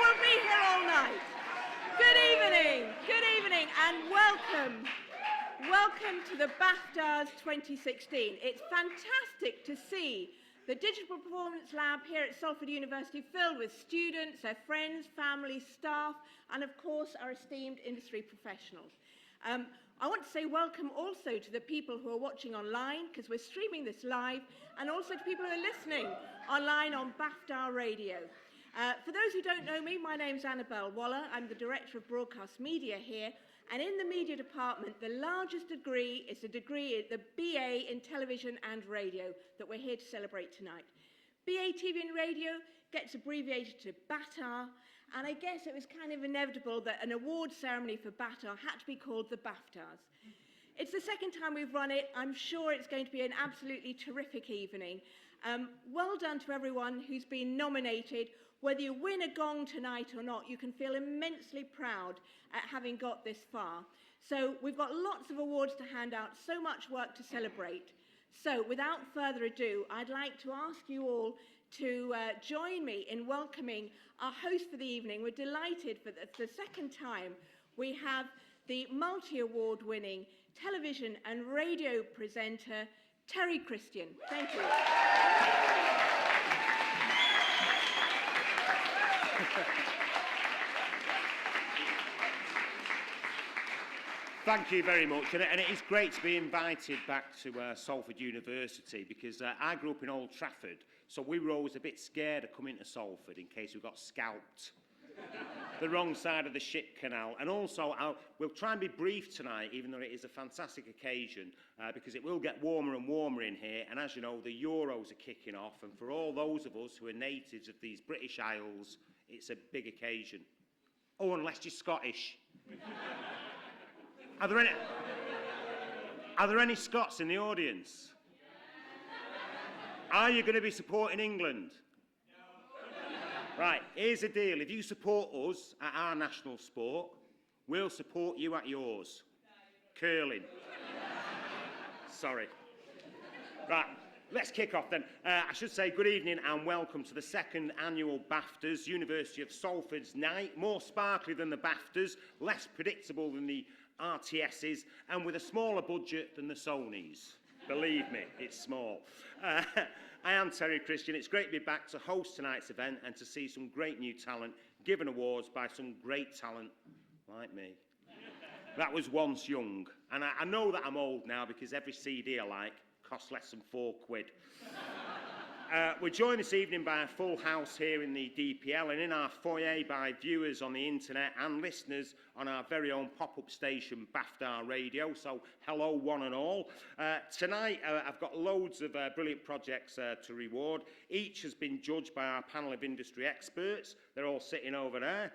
We'll be here all night. Good evening, and welcome. Welcome to the BAFTARs 2016. It's fantastic to see the Digital Performance Lab here at Salford University filled with students, their friends, families, staff, and of course our esteemed industry professionals. I want to say welcome also to the people who are watching online, because we're streaming this live, and also to people who are listening online on BAFTAR Radio. For those who don't know me, my name's Annabelle Waller. I'm the Director of Broadcast Media here, and in the media department, the largest degree is the BA in Television and Radio that we're here to celebrate tonight. BA TV and Radio gets abbreviated to BATAR, and I guess it was kind of inevitable that an award ceremony for BATAR had to be called the BAFTARs. It's the second time we've run it. I'm sure it's going to be an absolutely terrific evening. Well done to everyone who's been nominated. Whether you win a gong tonight or not, you can feel immensely proud at having got this far. So we've got lots of awards to hand out, so much work to celebrate. So without further ado, I'd like to ask you all to join me in welcoming our host for the evening. We're delighted for the second time we have the multi-award winning television and radio presenter, Terry Christian. Thank you. Thank you very much, and it is great to be invited back to Salford University, because I grew up in Old Trafford, so we were always a bit scared of coming to Salford in case we got scalped. The wrong side of the ship canal. And also, we'll try and be brief tonight, even though it is a fantastic occasion, because it will get warmer and warmer in here, and as you know, the Euros are kicking off, and for all those of us who are natives of these British Isles, it's a big occasion. Oh, unless you're Scottish. Are there any Scots in the audience? Are you going to be supporting England? No. Right, here's the deal. If you support us at our national sport, we'll support you at yours. Curling. Sorry. Right, let's kick off then. I should say good evening and welcome to the second annual BAFTAs, University of Salford's night. More sparkly than the BAFTAs, less predictable than the RTSs, and with a smaller budget than the Sonys. Believe me, it's small. I am Terry Christian. It's great to be back to host tonight's event and to see some great new talent given awards by some great talent like me. That was once young, and I know that I'm old now because every CD I like costs less than £4. We're joined this evening by a full house here in the DPL and in our foyer by viewers on the internet and listeners on our very own pop-up station, BAFTAR Radio. So hello one and all. Tonight I've got loads of brilliant projects to reward. Each has been judged by our panel of industry experts. They're all sitting over there.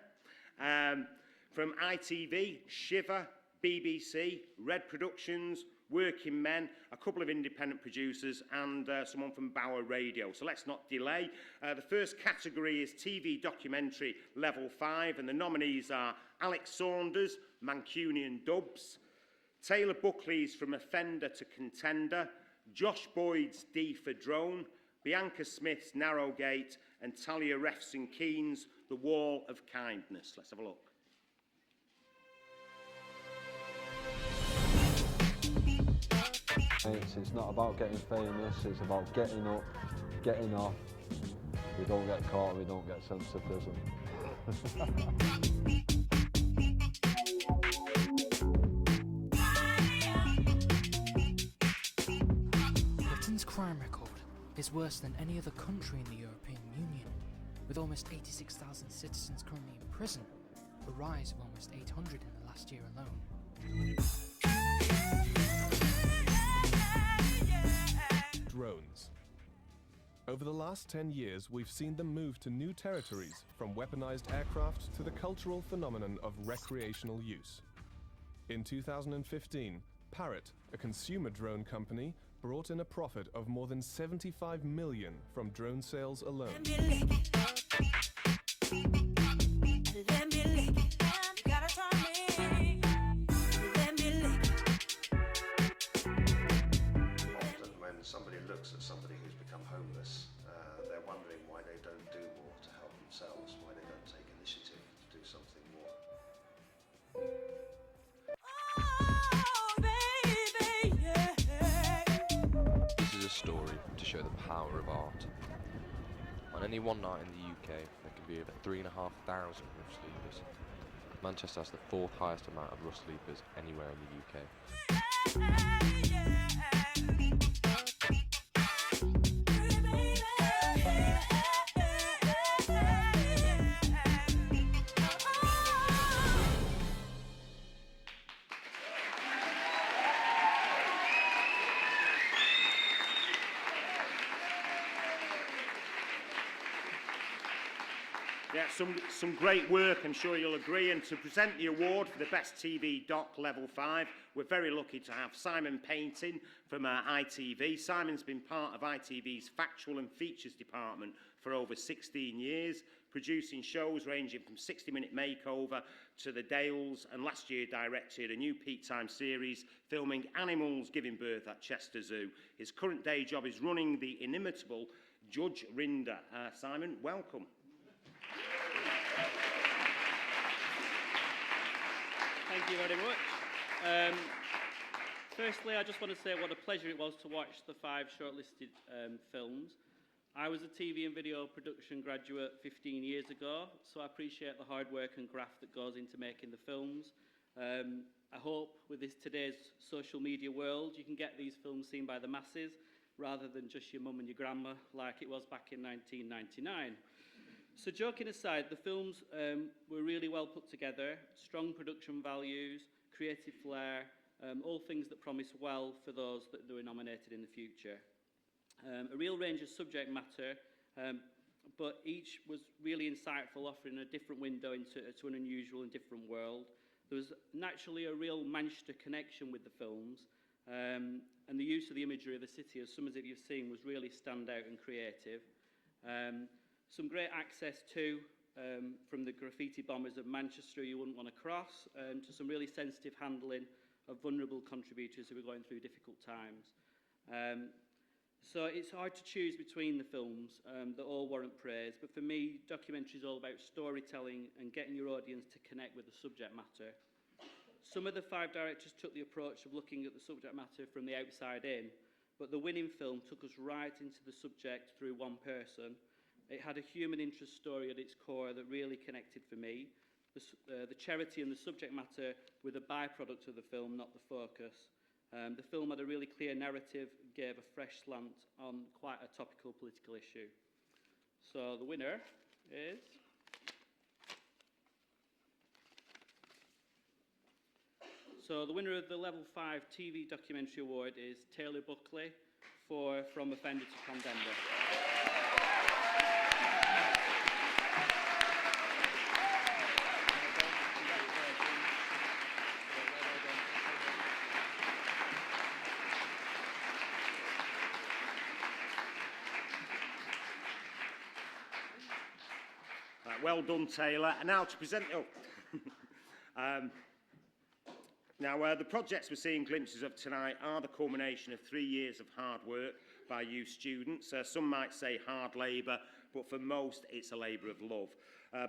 From ITV, Shiver, BBC, Red Productions, Working Men, a couple of independent producers, and someone from Bauer Radio. So let's not delay. The first category is TV documentary level 5, and the nominees are Alex Saunders, Mancunian Dubs, Taylor Buckley's From Offender to Contender, Josh Boyd's D for Drone, Bianca Smith's Narrowgate, and Talia Refson-Keen's The Wall of Kindness. Let's have a look. It's not about getting famous, it's about getting up, getting off. We don't get caught, we don't get sent to prison. Britain's crime record is worse than any other country in the European Union, with almost 86,000 citizens currently in prison, a rise of almost 800 in the last year alone. Drones. Over the last 10 years, we've seen them move to new territories, from weaponized aircraft to the cultural phenomenon of recreational use. In 2015, Parrot, a consumer drone company, brought in a profit of more than 75 million from drone sales alone. Somebody looks at somebody who's become homeless, they're wondering why they don't do more to help themselves, why they don't take initiative. story to show the power of art. On any one night in the UK, there can be over 3,500 rough sleepers. Manchester has the 4th highest amount of rough sleepers anywhere in the UK. Yeah, some great work, I'm sure you'll agree. And to present the award for the Best TV Doc Level 5, we're very lucky to have Simon Painting from ITV. Simon's been part of ITV's Factual and Features department for over 16 years, producing shows ranging from 60-Minute Makeover to The Dales, and last year directed a new peak time series filming animals giving birth at Chester Zoo. His current day job is running the inimitable Judge Rinder. Simon, welcome. Thank you very much. Firstly, I just want to say what a pleasure it was to watch the 5 shortlisted films. I was a TV and video production graduate 15 years ago, so I appreciate the hard work and graft that goes into making the films. I hope with today's social media world, you can get these films seen by the masses rather than just your mum and your grandma like it was back in 1999. So joking aside, the films were really well put together, strong production values, creative flair, all things that promise well for those that were nominated in the future. A real range of subject matter, but each was really insightful, offering a different window into an unusual and different world. There was naturally a real Manchester connection with the films, and the use of the imagery of the city, as some of it you've seen, was really standout and creative. Some great access to, from the graffiti bombers of Manchester you wouldn't want to cross, to some really sensitive handling of vulnerable contributors who were going through difficult times. So it's hard to choose between the films that all warrant praise, but for me, documentary is all about storytelling and getting your audience to connect with the subject matter. Some of the 5 directors took the approach of looking at the subject matter from the outside in, but the winning film took us right into the subject through one person. It had a human interest story at its core that really connected for me. The charity and the subject matter were the byproduct of the film, not the focus. The film had a really clear narrative, gave a fresh slant on quite a topical political issue. So the winner is... So the winner of the Level 5 TV Documentary Award is Taylor Buckley for From Offender to Condemner. Well done, Taylor. And now to present... the projects we're seeing glimpses of tonight are the culmination of 3 years of hard work by you students. Some might say hard labour, but for most it's a labour of love.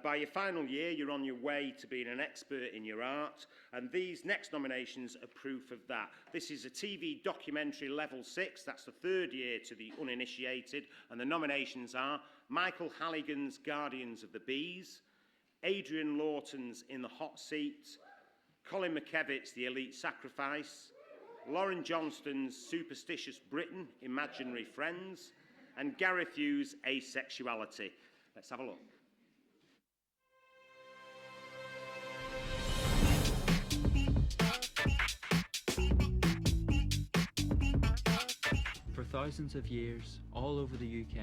By your final year, you're on your way to being an expert in your art, and these next nominations are proof of that. This is a TV documentary level 6, that's the 3rd year to the uninitiated, and the nominations are Michael Halligan's Guardians of the Bees, Adrian Lawton's In the Hot Seat, Colin McKevitt's The Elite Sacrifice, Lauren Johnston's Superstitious Britain, Imaginary Friends, and Gareth Hughes' Asexuality. Let's have a look. For thousands of years, all over the UK,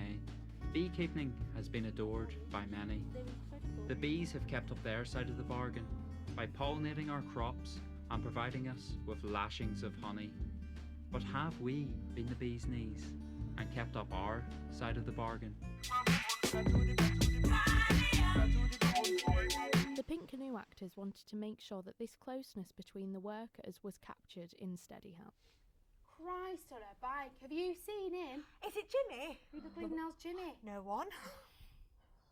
beekeeping has been adored by many. The bees have kept up their side of the bargain by pollinating our crops and providing us with lashings of honey. But have we been the bee's knees and kept up our side of the bargain? The Pink Canoe actors wanted to make sure that this closeness between the workers was captured in Steadyham. Christ on a bike, have you seen him? Is it Jimmy? Who the bleeding hell's Jimmy? No one.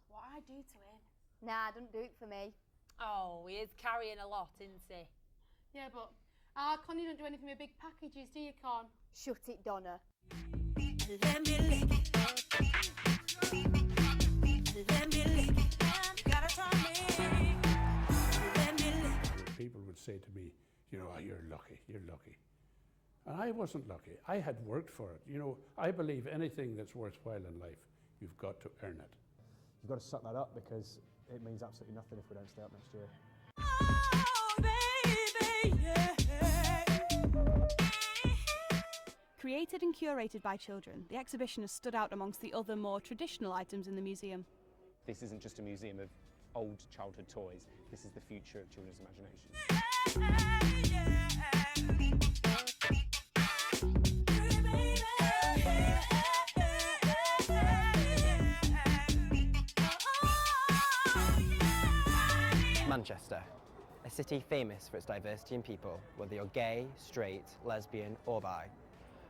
What I do to him? Nah, don't do it for me. Oh, he is carrying a lot, isn't he? Yeah, but Con, you don't do anything with big packages, do you, Con? Shut it, Donna. Let me lick it. Let me lick it. You gotta try me. Let me lick it. People would say to me, you know, "Oh, you're lucky, you're lucky." And I wasn't lucky. I had worked for it. You know, I believe anything that's worthwhile in life, you've got to earn it. You've got to suck that up because it means absolutely nothing if we don't stay up next year. Created and curated by children, the exhibition has stood out amongst the other more traditional items in the museum. This isn't just a museum of old childhood toys, this is the future of children's imagination. Manchester, a city famous for its diversity in people, whether you're gay, straight, lesbian or bi.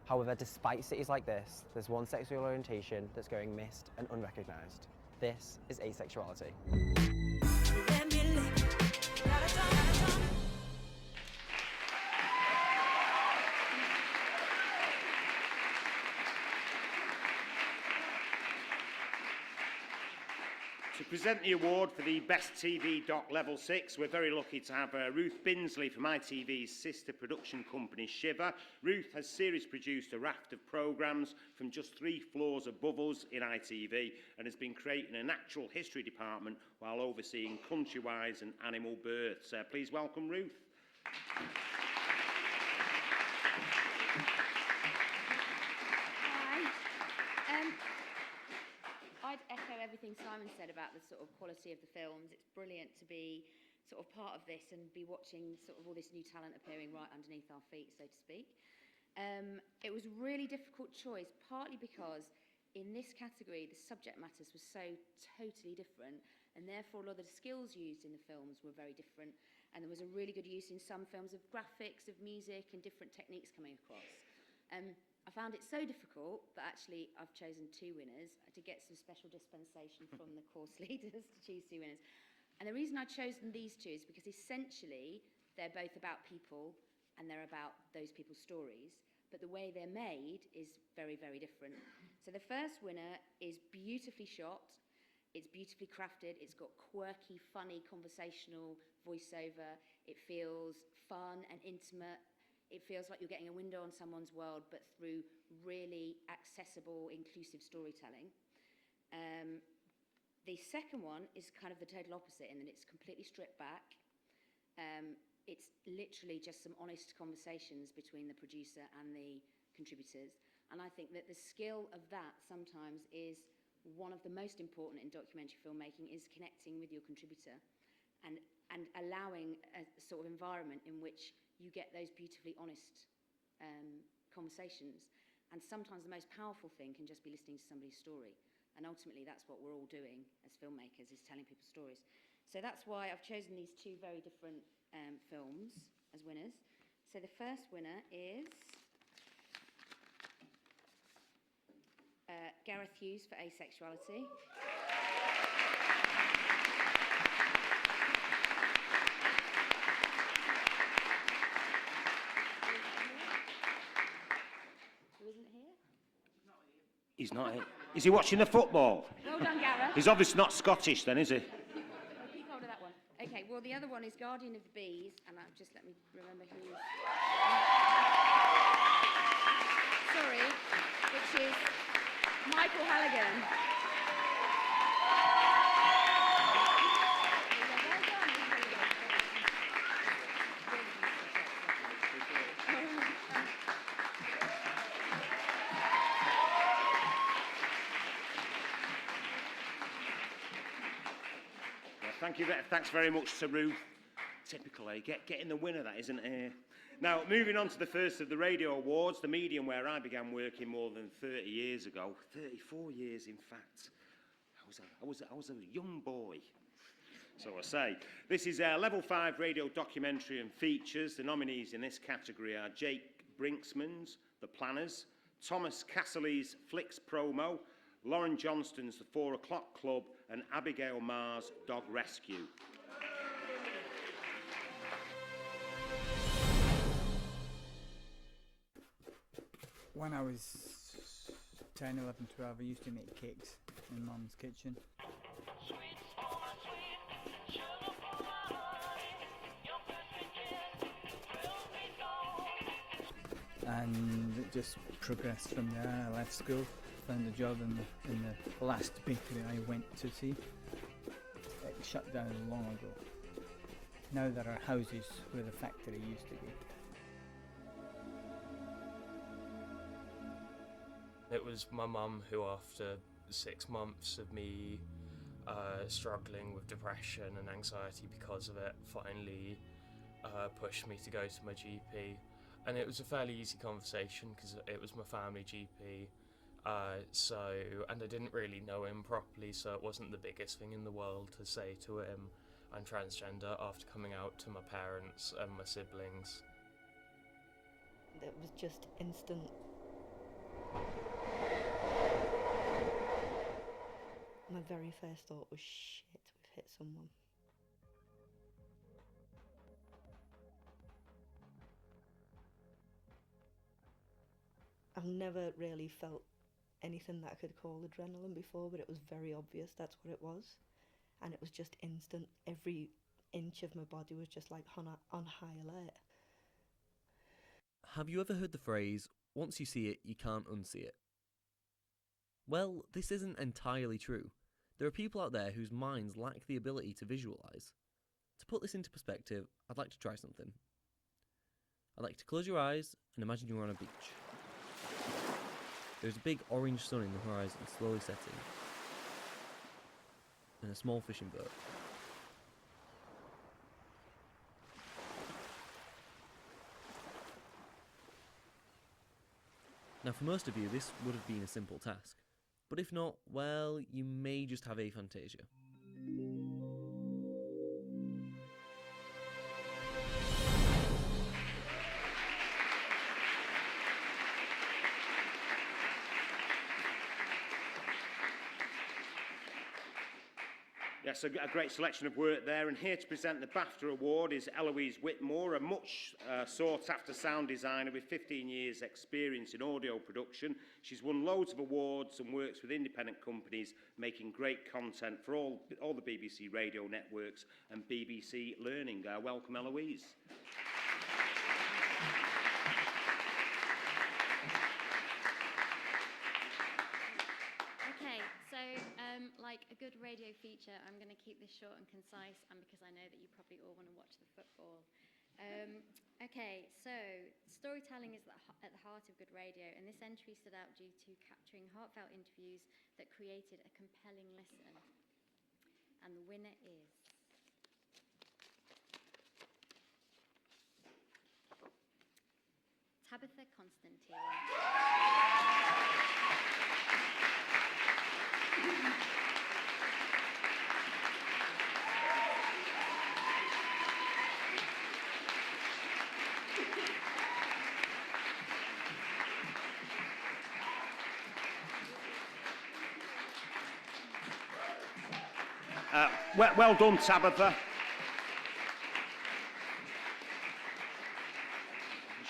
However, despite cities like this, there's one sexual orientation that's going missed and unrecognised. This is asexuality. To present the award for the Best TV Doc Level 6, we're very lucky to have Ruth Binsley from ITV's sister production company Shiver. Ruth has series produced a raft of programmes from just 3 floors above us in ITV and has been creating a natural history department while overseeing Countrywise and Animal Births. Please welcome Ruth. I'd echo everything Simon said about the sort of quality of the films. It's brilliant to be sort of part of this and be watching sort of all this new talent appearing right underneath our feet, so to speak. It was a really difficult choice, partly because in this category the subject matters were so totally different, and therefore a lot of the skills used in the films were very different, and there was a really good use in some films of graphics, of music and different techniques coming across. I found it so difficult that actually I've chosen 2 winners to get some special dispensation from the course leaders to choose 2 winners. And the reason I've chosen these 2 is because essentially they're both about people and they're about those people's stories, but the way they're made is very, very different. So the first winner is beautifully shot, it's beautifully crafted, it's got quirky, funny, conversational voiceover, it feels fun and intimate. It feels like you're getting a window on someone's world, but through really accessible, inclusive storytelling. The second one is kind of the total opposite in that it's completely stripped back. It's literally just some honest conversations between the producer and the contributors. And I think that the skill of that sometimes is one of the most important in documentary filmmaking, is connecting with your contributor and allowing a sort of environment in which you get those beautifully honest conversations. And sometimes the most powerful thing can just be listening to somebody's story. And ultimately that's what we're all doing as filmmakers, is telling people stories. So that's why I've chosen these 2 very different films as winners. So the first winner is Gareth Hughes for Asexuality. He's not here. Is he watching the football? Well done, Gareth. He's obviously not Scottish then, is he? Keep hold of that one. Okay, well, the other one is Guardian of the Bees, and just let me remember who. Sorry, which is Michael Halligan. Thanks very much to Ruth. Typical, eh? Getting the winner, that isn't it? Now, moving on to the first of the radio awards, the medium where I began working more than 30 years ago. 34 years, in fact. I was a young boy, so I say. This is Level 5 radio documentary and features. The nominees in this category are Jake Brinksman's The Planners, Thomas Casserly's Flicks Promo, Lauren Johnston's The 4 O'Clock Club, and Abigail Marr's Dog Rescue. When I was 10, 11, 12, I used to make cakes in Mum's kitchen. And it just progressed from there. I left school, found a job in the last bakery I went to see. It shut down long ago. Now there are houses where the factory used to be. It was my mum who, after 6 months of me struggling with depression and anxiety because of it, finally pushed me to go to my GP. And it was a fairly easy conversation because it was my family GP, and I didn't really know him properly, so it wasn't the biggest thing in the world to say to him, I'm transgender, after coming out to my parents and my siblings. It was just instant. My very first thought was, shit, we've hit someone. I've never really felt anything that I could call adrenaline before, but it was very obvious that's what it was. And it was just instant. Every inch of my body was just like on high alert. Have you ever heard the phrase, once you see it, you can't unsee it? Well, this isn't entirely true. There are people out there whose minds lack the ability to visualise. To put this into perspective, I'd like to try something. I'd like to close your eyes and imagine you're on a beach. There's a big orange sun in the horizon, slowly setting, and a small fishing boat. Now, for most of you, this would have been a simple task. But if not, well, you may just have aphantasia. Yes, a great selection of work there, and here to present the BAFTA award is Eloise Whitmore, a much sought-after sound designer with 15 years experience in audio production. She's won loads of awards and works with independent companies making great content for all the BBC radio networks and BBC Learning. Welcome, Eloise. Okay, so like a good radio feature, I'm going to keep this short and concise, and because I know that you probably all want to watch the football. Okay, so storytelling is at the heart of good radio, and this entry stood out due to capturing heartfelt interviews that created a compelling listen. And the winner is... Tabitha Constantine. Well done, Tabitha.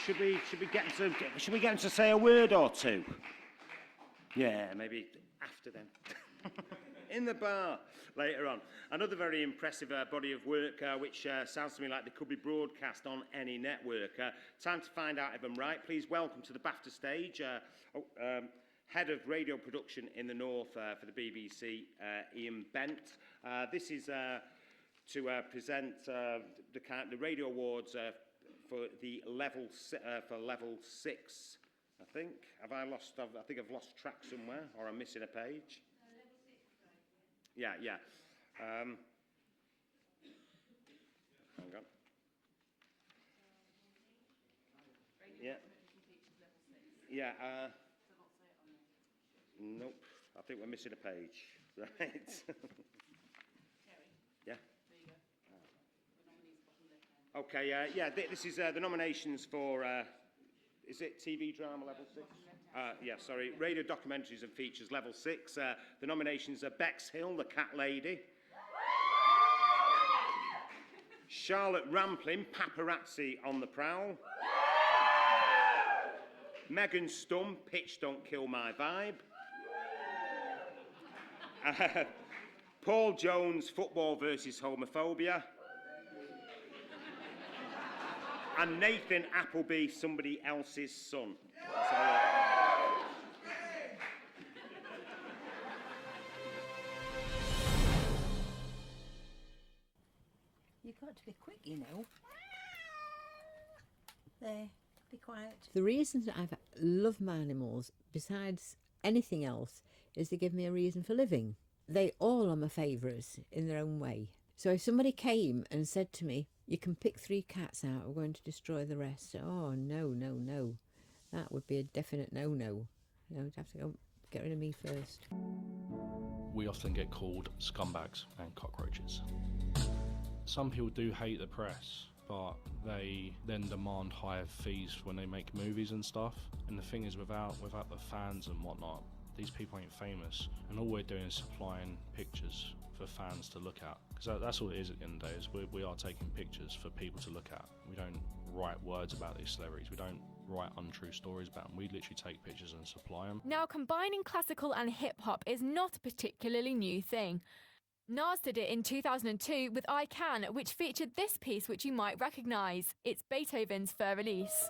Should we get him to say a word or two? Yeah, maybe after then. In the bar later on. Another very impressive body of work, which sounds to me like they could be broadcast on any network. Time to find out if I'm right. Please welcome to the BAFTA stage, Head of Radio Production in the North for the BBC, Ian Bent. This is to present the Radio Awards for the level 6, I think. I think I've lost track somewhere, or I'm missing a page. Yeah. Hang on. Yeah. Nope. I think we're missing a page. Right. Yeah. Okay. This is the nominations for. Is it TV drama level 6? Radio documentaries and features level 6. The nominations are Bexhill, the Cat Lady. Charlotte Rampling, Paparazzi on the Prowl. Megan Stum, Pitch Don't Kill My Vibe. Paul Jones, football versus homophobia. And Nathan Appleby, somebody else's son. Let's have a look. You've got to be quick, you know. There, be quiet. The reason that I've loved my animals, besides anything else, is they give me a reason for living. They all are my favourites in their own way. So if somebody came and said to me, you can pick 3 cats out, we're going to destroy the rest. Oh, no, no, no. That would be a definite no-no. You'd have to go get rid of me first. We often get called scumbags and cockroaches. Some people do hate the press, but they then demand higher fees when they make movies and stuff. And the thing is, without the fans and whatnot, these people ain't famous, and all we're doing is supplying pictures for fans to look at. Because that's all it is at the end of the day, is we are taking pictures for people to look at. We don't write words about these celebrities, we don't write untrue stories about them, we literally take pictures and supply them. Now, combining classical and hip-hop is not a particularly new thing. Nas did it in 2002 with I Can, which featured this piece which you might recognise. It's Beethoven's Fur Elise.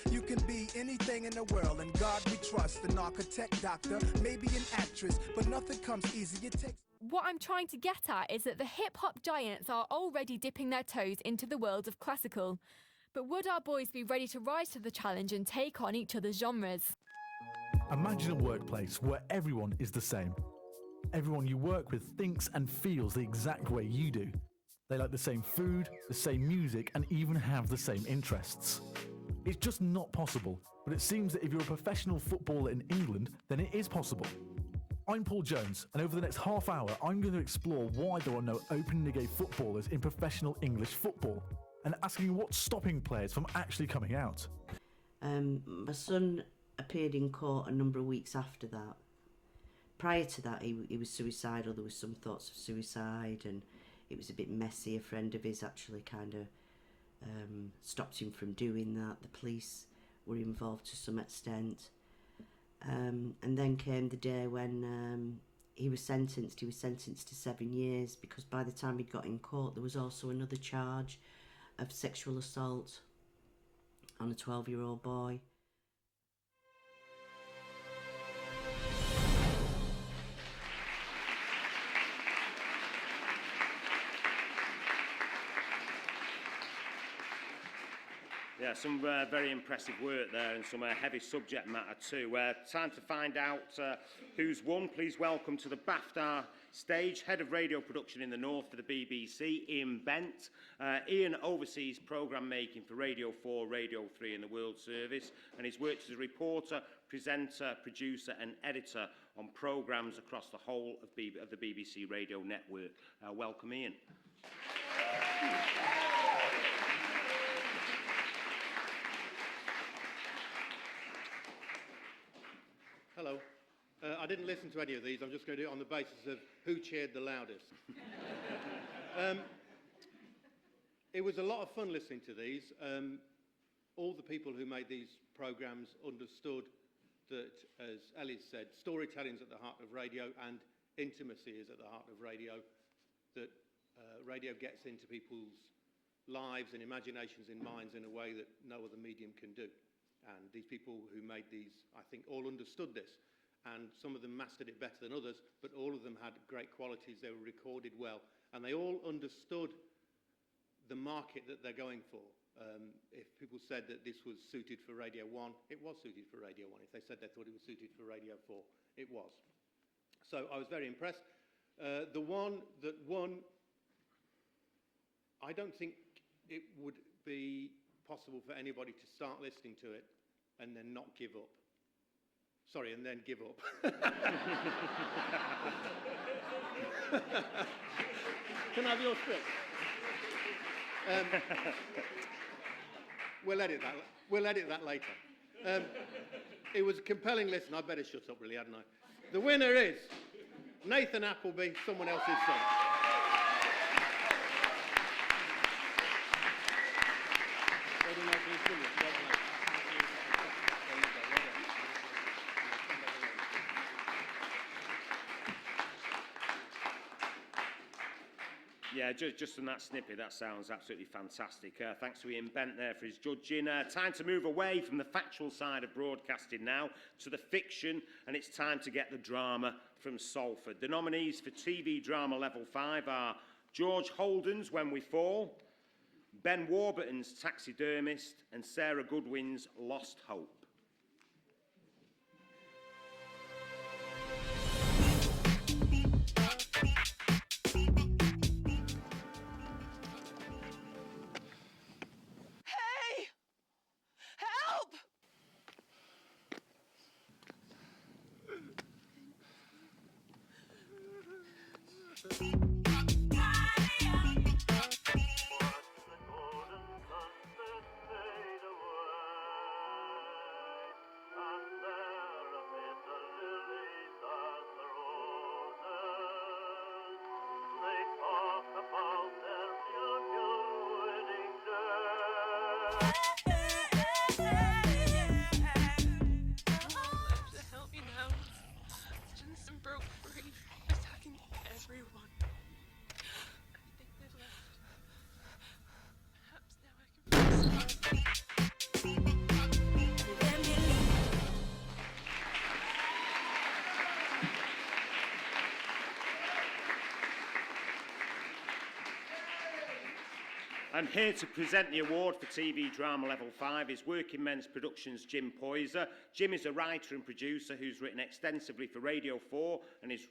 You can be anything in the world, and God we trust. An architect, doctor, maybe an actress, but nothing comes easy. It takes. What I'm trying to get at is that the hip-hop giants are already dipping their toes into the world of classical. But would our boys be ready to rise to the challenge and take on each other's genres? Imagine a workplace where everyone is the same. Everyone you work with thinks and feels the exact way you do. They like the same food, the same music, and even have the same interests. It's just not possible, but it seems that if you're a professional footballer in England, then it is possible. I'm Paul Jones, and over the next half hour, I'm going to explore why there are no openly gay footballers in professional English football, and asking what's stopping players from actually coming out. My son appeared in court a number of weeks after that. Prior to that, he was suicidal. There was some thoughts of suicide, and it was a bit messy. A friend of his actually kind of stopped him from doing that. The police were involved to some extent. And then came the day when he was sentenced. He was sentenced to 7 years, because by the time he'd got in court, there was also another charge of sexual assault on a 12-year-old boy. Yeah, some very impressive work there, and some heavy subject matter too. Time to find out who's won. Please welcome to the BAFTA stage, Head of Radio Production in the North for the BBC, Ian Bent. Ian oversees programme making for Radio 4, Radio 3 and the World Service, and he's worked as a reporter, presenter, producer and editor on programmes across the whole of the BBC radio network. Welcome, Ian. Hello. I didn't listen to any of these. I'm just going to do it on the basis of who cheered the loudest. It was a lot of fun listening to these. All the people who made these programmes understood that, as Ellie said, storytelling is at the heart of radio and intimacy is at the heart of radio, that radio gets into people's lives and imaginations and minds in a way that no other medium can do. And these people who made these, I think, all understood this. And some of them mastered it better than others, but all of them had great qualities. They were recorded well. And they all understood the market that they're going for. If people said that this was suited for Radio 1, it was suited for Radio 1. If they said they thought it was suited for Radio 4, it was. So I was very impressed. The one that won, I don't think it would be possible for anybody to start listening to it and then not give up. Sorry, and then give up. Can I have your script? We'll edit that later. It was a compelling listen. I better shut up, really, hadn't I? The winner is Nathan Appleby, someone else's son. Yeah, just from that snippet, that sounds absolutely fantastic. Thanks to Ian Bent there for his judging. Time to move away from the factual side of broadcasting now to the fiction, and it's time to get the drama from Salford. The nominees for TV Drama Level 5 are George Holden's When We Fall, Ben Warburton's Taxidermist, and Sarah Goodwin's Lost Hope. Hey! Help! Help me now. Jensen broke free, attacking everyone. I think they've left. Perhaps now I can. And here to present the award for TV Drama Level 5 is Working Men's Productions' Jim Poyser. Jim is a writer and producer who's written extensively for Radio 4, and his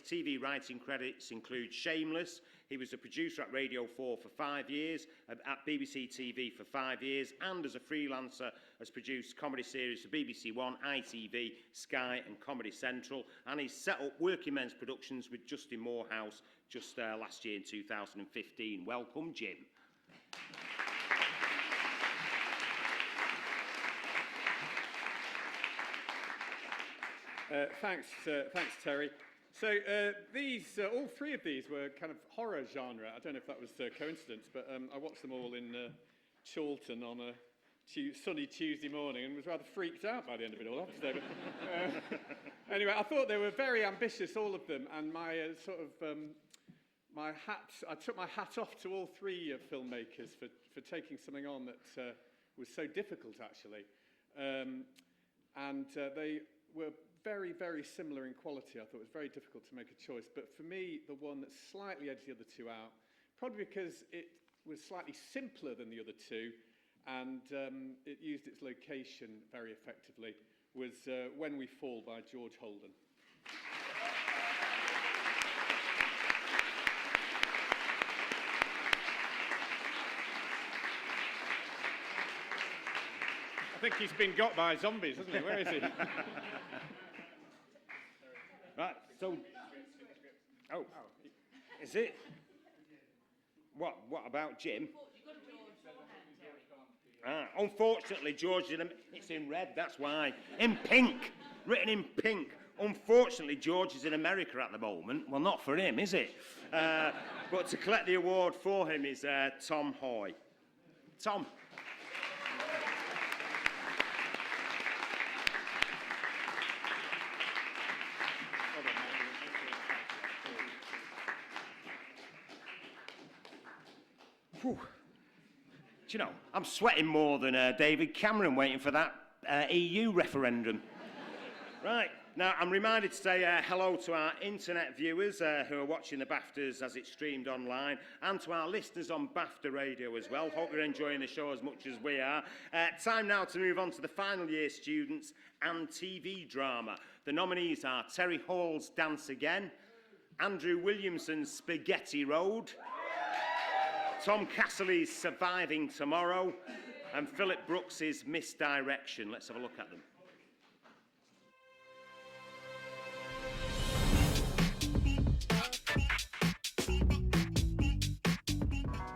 TV writing credits include Shameless. He was a producer at Radio 4 for 5 years, at BBC TV for 5 years, and as a freelancer has produced comedy series for BBC One, ITV, Sky and Comedy Central, and he's set up Working Men's Productions with Justin Morehouse just last year in 2015. Welcome, Jim. Thanks, Terry. So all three of these were kind of horror genre. I don't know if that was a coincidence, but I watched them all in Chorlton on a sunny Tuesday morning and was rather freaked out by the end of it all, I have to say. But, anyway, I thought they were very ambitious, all of them, and my I took my hat off to all three filmmakers for taking something on that was so difficult, actually. They were very, very similar in quality. I thought it was very difficult to make a choice. But for me, the one that slightly edged the other two out, probably because it was slightly simpler than the other two, and it used its location very effectively, was When We Fall by George Holden. I think he's been got by zombies, hasn't he? Where is he? Right, so... Oh, is it? What about Jim? Unfortunately, George, it's in red, that's why. In pink, written in pink. Unfortunately, George is in America at the moment. Well, not for him, is it? But to collect the award for him is Tom Hoy. Tom. Whew. Do you know, I'm sweating more than David Cameron waiting for that EU referendum. Right, now I'm reminded to say hello to our internet viewers who are watching the BAFTAs as it's streamed online, and to our listeners on BAFTA Radio as well. Hope you're enjoying the show as much as we are. Time now to move on to the final year students and TV drama. The nominees are Terry Hall's Dance Again, Andrew Williamson's Spaghetti Road, Tom Casserly's Surviving Tomorrow, and Philip Brooks's Misdirection. Let's have a look at them.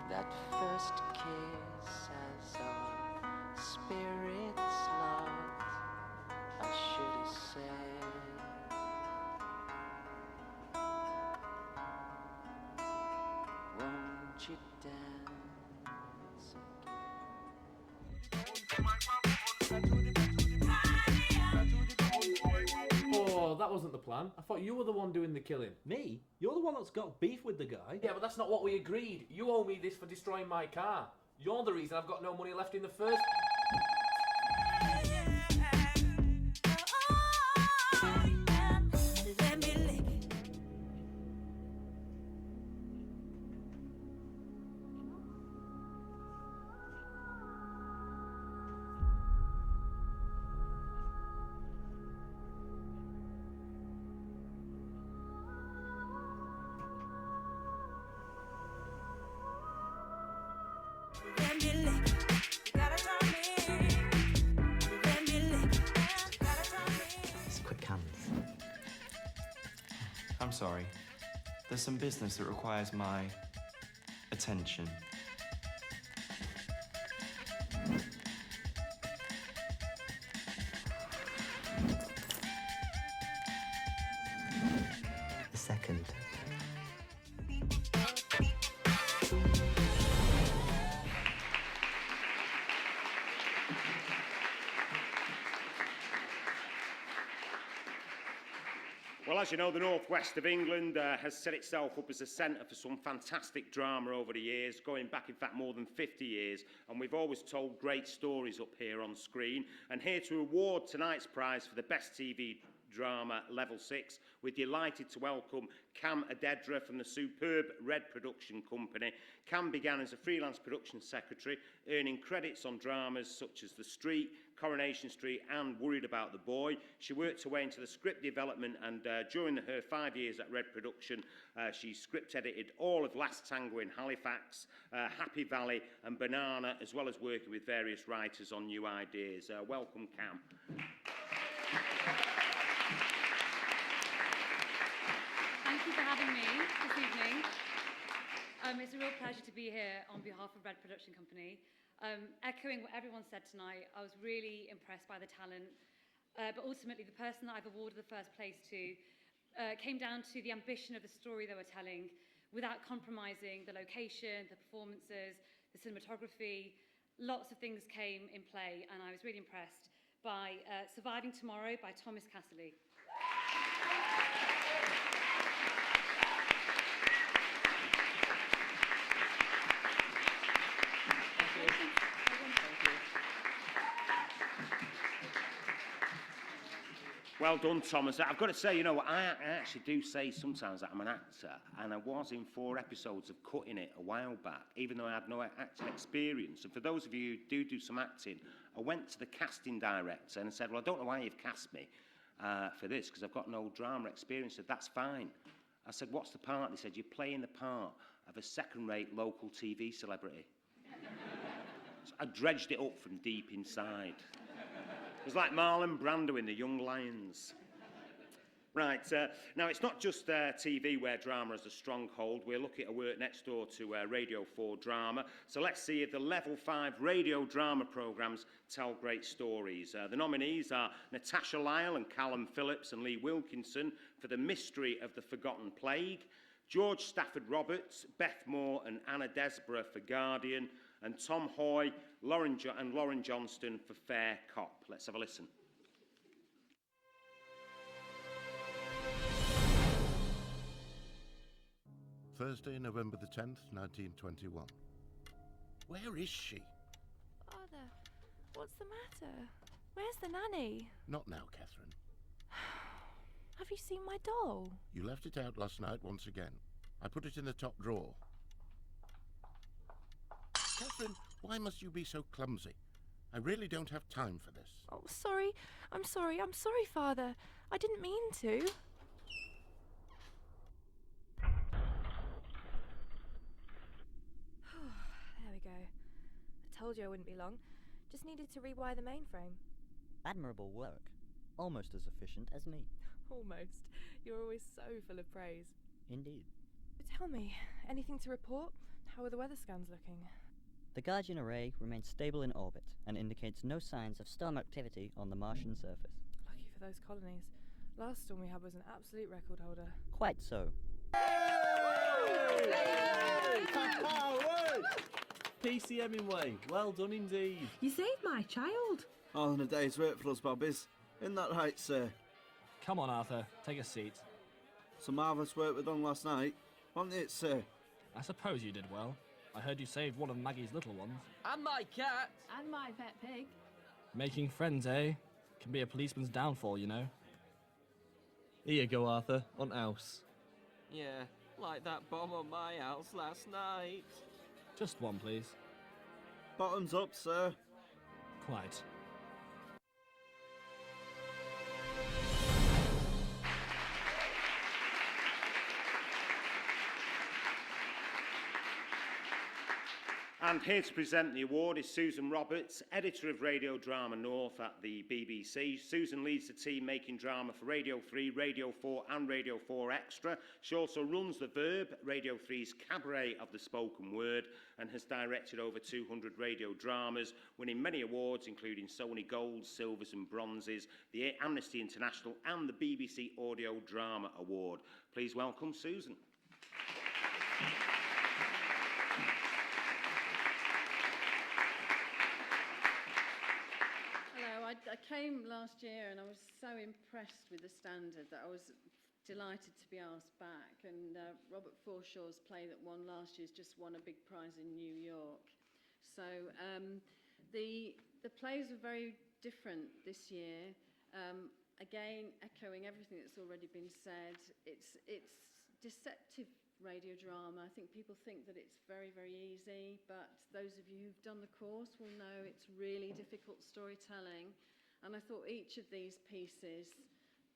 That first kiss as our spirits locked, I should have said, won't you dance Oh, that wasn't the plan. plan. I thought you were the one doing the killing. Me? You're the one that's got beef with the guy. Yeah, but that's not what we agreed. You owe me this for destroying my car. You're the reason I've got no money left in the first... It's quick hands. I'm sorry. There's some business that requires my attention. A second. Well, as you know, the northwest of England has set itself up as a centre for some fantastic drama over the years, going back, in fact, more than 50 years, and we've always told great stories up here on screen. And here to award tonight's prize for the best TV drama level 6, we're delighted to welcome Cam Adedra from the superb Red Production Company. Cam began as a freelance production secretary, earning credits on dramas such as The Street, Coronation Street and Worried About the Boy. She worked her way into the script development, and during her 5 years at Red Production, she script edited all of Last Tango in Halifax, Happy Valley and Banana, as well as working with various writers on new ideas. Welcome, Cam. Thank you for having me this evening. It's a real pleasure to be here on behalf of Red Production Company. Echoing what everyone said tonight, I was really impressed by the talent, but ultimately the person that I've awarded the first place to came down to the ambition of the story they were telling without compromising the location, the performances, the cinematography. Lots of things came in play, and I was really impressed by Surviving Tomorrow by Thomas Casserly. Well done, Thomas. I've got to say, you know, I actually do say sometimes that I'm an actor, and I was in 4 episodes of Cutting It a while back, even though I had no acting experience. And for those of you who do some acting, I went to the casting director and said, well, I don't know why you've cast me for this, because I've got no drama experience. I said, that's fine. I said, what's the part? They said, you're playing the part of a second-rate local TV celebrity. So I dredged it up from deep inside. It was like Marlon Brando in The Young Lions. Right, now it's not just TV where drama has a strong hold. We're lucky to work next door to Radio 4 Drama. So let's see if the Level 5 radio drama programmes tell great stories. The nominees are Natasha Lyle and Callum Phillips and Lee Wilkinson for The Mystery of the Forgotten Plague, George Stafford Roberts, Beth Moore and Anna Desborough for Guardian, and Tom Hoy and Lauren Johnston for Fair Cop. Let's have a listen. Thursday, November the 10th, 1921. Where is she? Father, what's the matter? Where's the nanny? Not now, Catherine. Have you seen my doll? You left it out last night once again. I put it in the top drawer. Catherine, why must you be so clumsy? I really don't have time for this. Oh, sorry. I'm sorry, Father. I didn't mean to. There we go. I told you I wouldn't be long. Just needed to rewire the mainframe. Admirable work. Almost as efficient as me. Almost. You're always so full of praise. Indeed. But tell me, anything to report? How are the weather scans looking? The Guardian Array remains stable in orbit and indicates no signs of storm activity on the Martian surface. Lucky for those colonies. Last storm we had was an absolute record holder. Quite so. PC Hemingway, well done indeed. You saved my child. All in a day's work for us, Bobbies. Isn't that right, sir? Come on, Arthur, take a seat. Some marvellous work we done last night, wasn't it, sir? I suppose you did well. I heard you saved one of Maggie's little ones. And my cat. And my pet pig. Making friends, eh? Can be a policeman's downfall, you know. Here you go, Arthur, on house. Yeah, like that bomb on my house last night. Just one, please. Bottoms up, sir. Quite. And here to present the award is Susan Roberts, editor of Radio Drama North at the BBC. Susan leads the team making drama for Radio 3, Radio 4 and Radio 4 Extra. She also runs The Verb, Radio 3's cabaret of the spoken word, and has directed over 200 radio dramas, winning many awards including Sony Golds, Silvers and Bronzes, the Amnesty International and the BBC Audio Drama Award. Please welcome Susan. I came last year and I was so impressed with the standard that I was delighted to be asked back. And Robert Forshaw's play that won last year's just won a big prize in New York. So the plays were very different this year. Again, echoing everything that's already been said, it's deceptive radio drama. I think people think that it's very, very easy, but those of you who've done the course will know it's really difficult storytelling. And I thought each of these pieces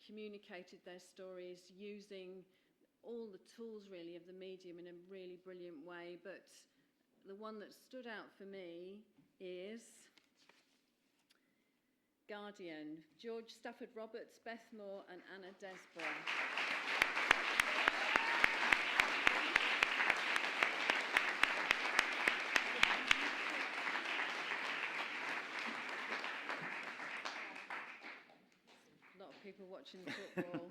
communicated their stories using all the tools really of the medium in a really brilliant way. But the one that stood out for me is Guardian, George Stafford Roberts, Beth Moore and Anna Desborough. People watching football.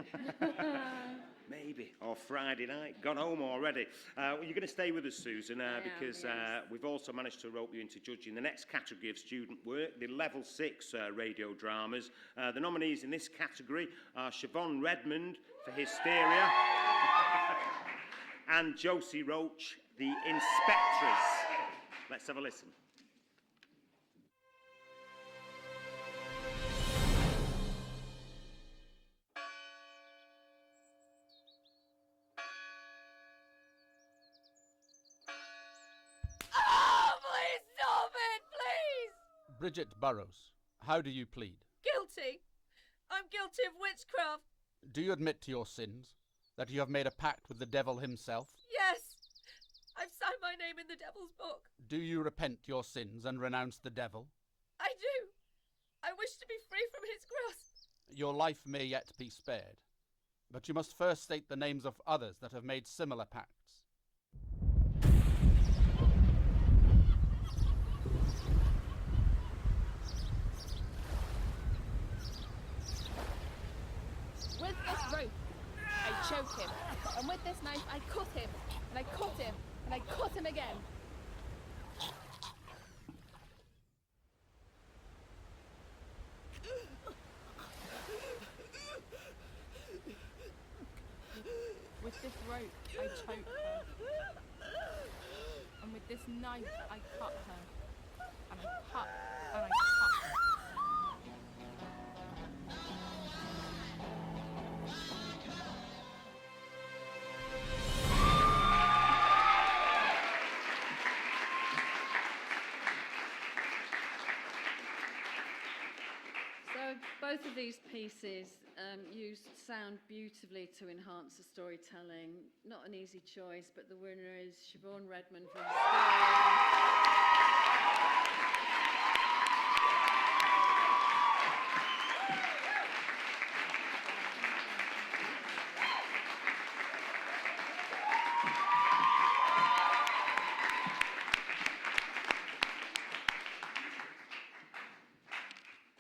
Maybe, or Friday night. Gone home already. Well, you're going to stay with us, Susan, because yes. we've also managed to rope you into judging the next category of student work, the Level 6 radio dramas. The nominees in this category are Siobhan Redmond for Hysteria and Josie Roach, The Inspectress. Let's have a listen. Bridget Burrows, how do you plead? Guilty. I'm guilty of witchcraft. Do you admit to your sins? That you have made a pact with the devil himself? Yes. I've signed my name in the devil's book. Do you repent your sins and renounce the devil? I do. I wish to be free from his grasp. Your life may yet be spared, but you must first state the names of others that have made similar pacts. With this rope, I choke him, and with this knife, I cut him, and I cut him, and I cut him again. With this rope, I choke her, and with this knife, I cut her, and I cut, and I cut. Both of these pieces used sound beautifully to enhance the storytelling. Not an easy choice, but the winner is Siobhan Redmond for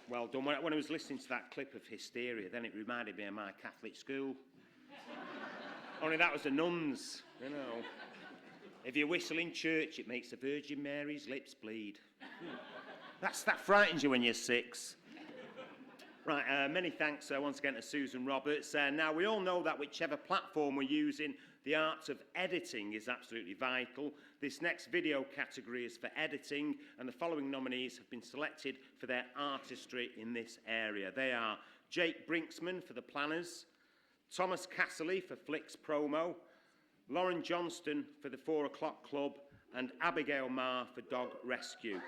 Well done. When I was listening to that clip of Hysteria, then it reminded me of my Catholic school. Only that was the nuns, you know. If you whistle in church, it makes the Virgin Mary's lips bleed. That frightens you when you're 6. Right, many thanks once again to Susan Roberts. Now, we all know that whichever platform we're using, the art of editing is absolutely vital. This next video category is for editing, and the following nominees have been selected for their artistry in this area. They are Jake Brinksman for The Planners, Thomas Casserly for Flicks Promo, Lauren Johnston for The 4 O'Clock Club, and Abigail Marr for Dog Rescue.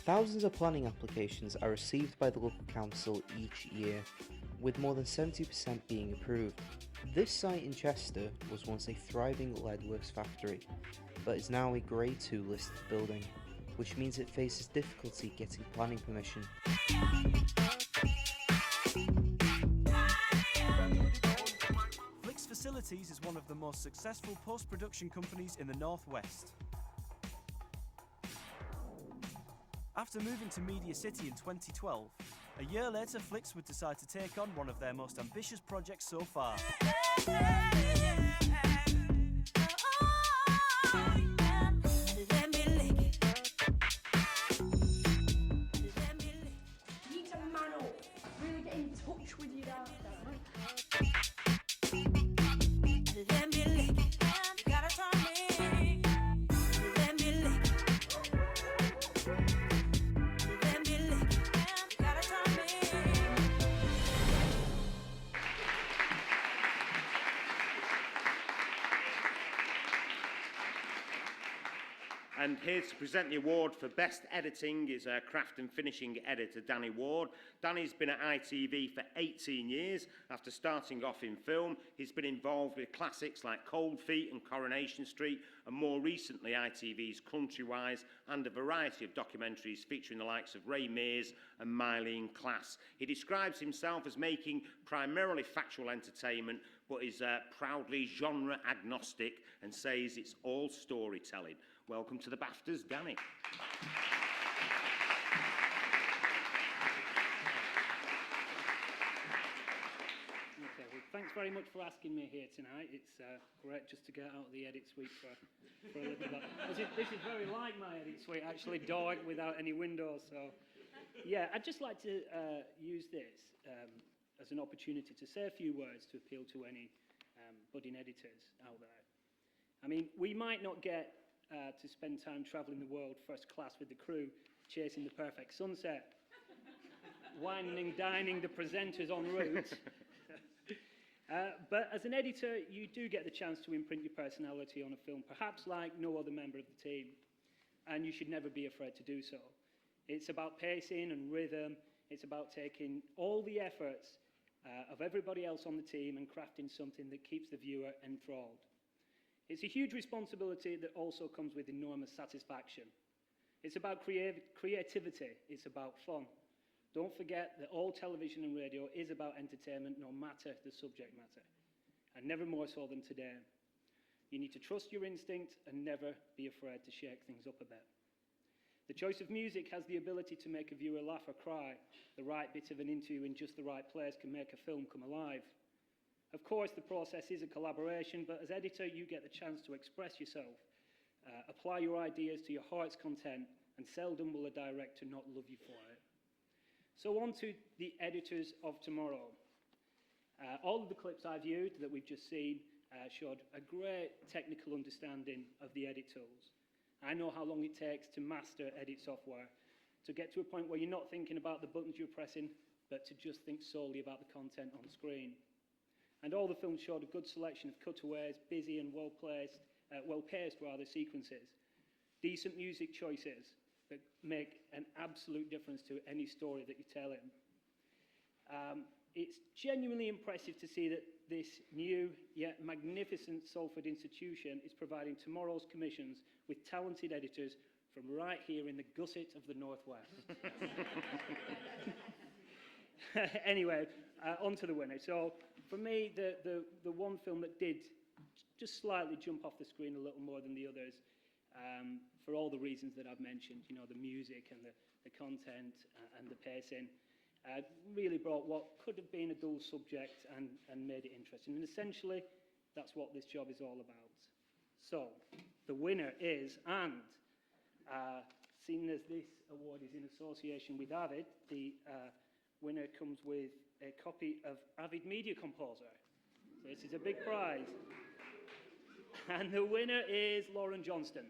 Thousands of planning applications are received by the local council each year, with more than 70% being approved. This site in Chester was once a thriving leadworks factory, but is now a Grade 2 listed building, which means it faces difficulty getting planning permission. Flicks Facilities is one of the most successful post-production companies in the Northwest. After moving to Media City in 2012, a year later Flicks would decide to take on one of their most ambitious projects so far. Need to man up, really get in touch with your dad. And here to present the award for Best Editing is Craft and Finishing Editor Danny Ward. Danny's been at ITV for 18 years. After starting off in film, he's been involved with classics like Cold Feet and Coronation Street, and more recently ITV's Countrywise, and a variety of documentaries featuring the likes of Ray Mears and Mylene Class. He describes himself as making primarily factual entertainment, but is proudly genre agnostic and says it's all storytelling. Welcome to the BAFTAs, Danny. Okay, well, thanks very much for asking me here tonight. It's great just to get out of the edit suite for a little bit. This is very like my edit suite, actually, dark without any windows. So, yeah, I'd just like to use this as an opportunity to say a few words to appeal to any budding editors out there. I mean, we might not get to spend time travelling the world first class with the crew, chasing the perfect sunset, wining and dining the presenters en route. But as an editor, you do get the chance to imprint your personality on a film, perhaps like no other member of the team, and you should never be afraid to do so. It's about pacing and rhythm. It's about taking all the efforts of everybody else on the team and crafting something that keeps the viewer enthralled. It's a huge responsibility that also comes with enormous satisfaction. It's about creativity. It's about fun. Don't forget that all television and radio is about entertainment, no matter the subject matter, and never more so than today. You need to trust your instinct and never be afraid to shake things up a bit. The choice of music has the ability to make a viewer laugh or cry. The right bit of an interview in just the right place can make a film come alive. Of course, the process is a collaboration, but as editor, you get the chance to express yourself, apply your ideas to your heart's content, and seldom will a director not love you for it. So on to the editors of tomorrow. All of the clips I viewed that we've just seen showed a great technical understanding of the edit tools. I know how long it takes to master edit software, to get to a point where you're not thinking about the buttons you're pressing, but to just think solely about the content on screen. And all the films showed a good selection of cutaways, busy and well-paced sequences, decent music choices that make an absolute difference to any story that you're telling. It's genuinely impressive to see that this new yet magnificent Salford institution is providing tomorrow's commissions with talented editors from right here in the gusset of the Northwest. Anyway, on to the winner. So for me, the one film that did just slightly jump off the screen a little more than the others, for all the reasons that I've mentioned, you know, the music and the content and the pacing, really brought what could have been a dull subject and made it interesting. And essentially, that's what this job is all about. So, the winner is, and seeing as this award is in association with Avid, the winner comes with a copy of Avid Media Composer. So this is a big prize. And the winner is Lauren Johnston.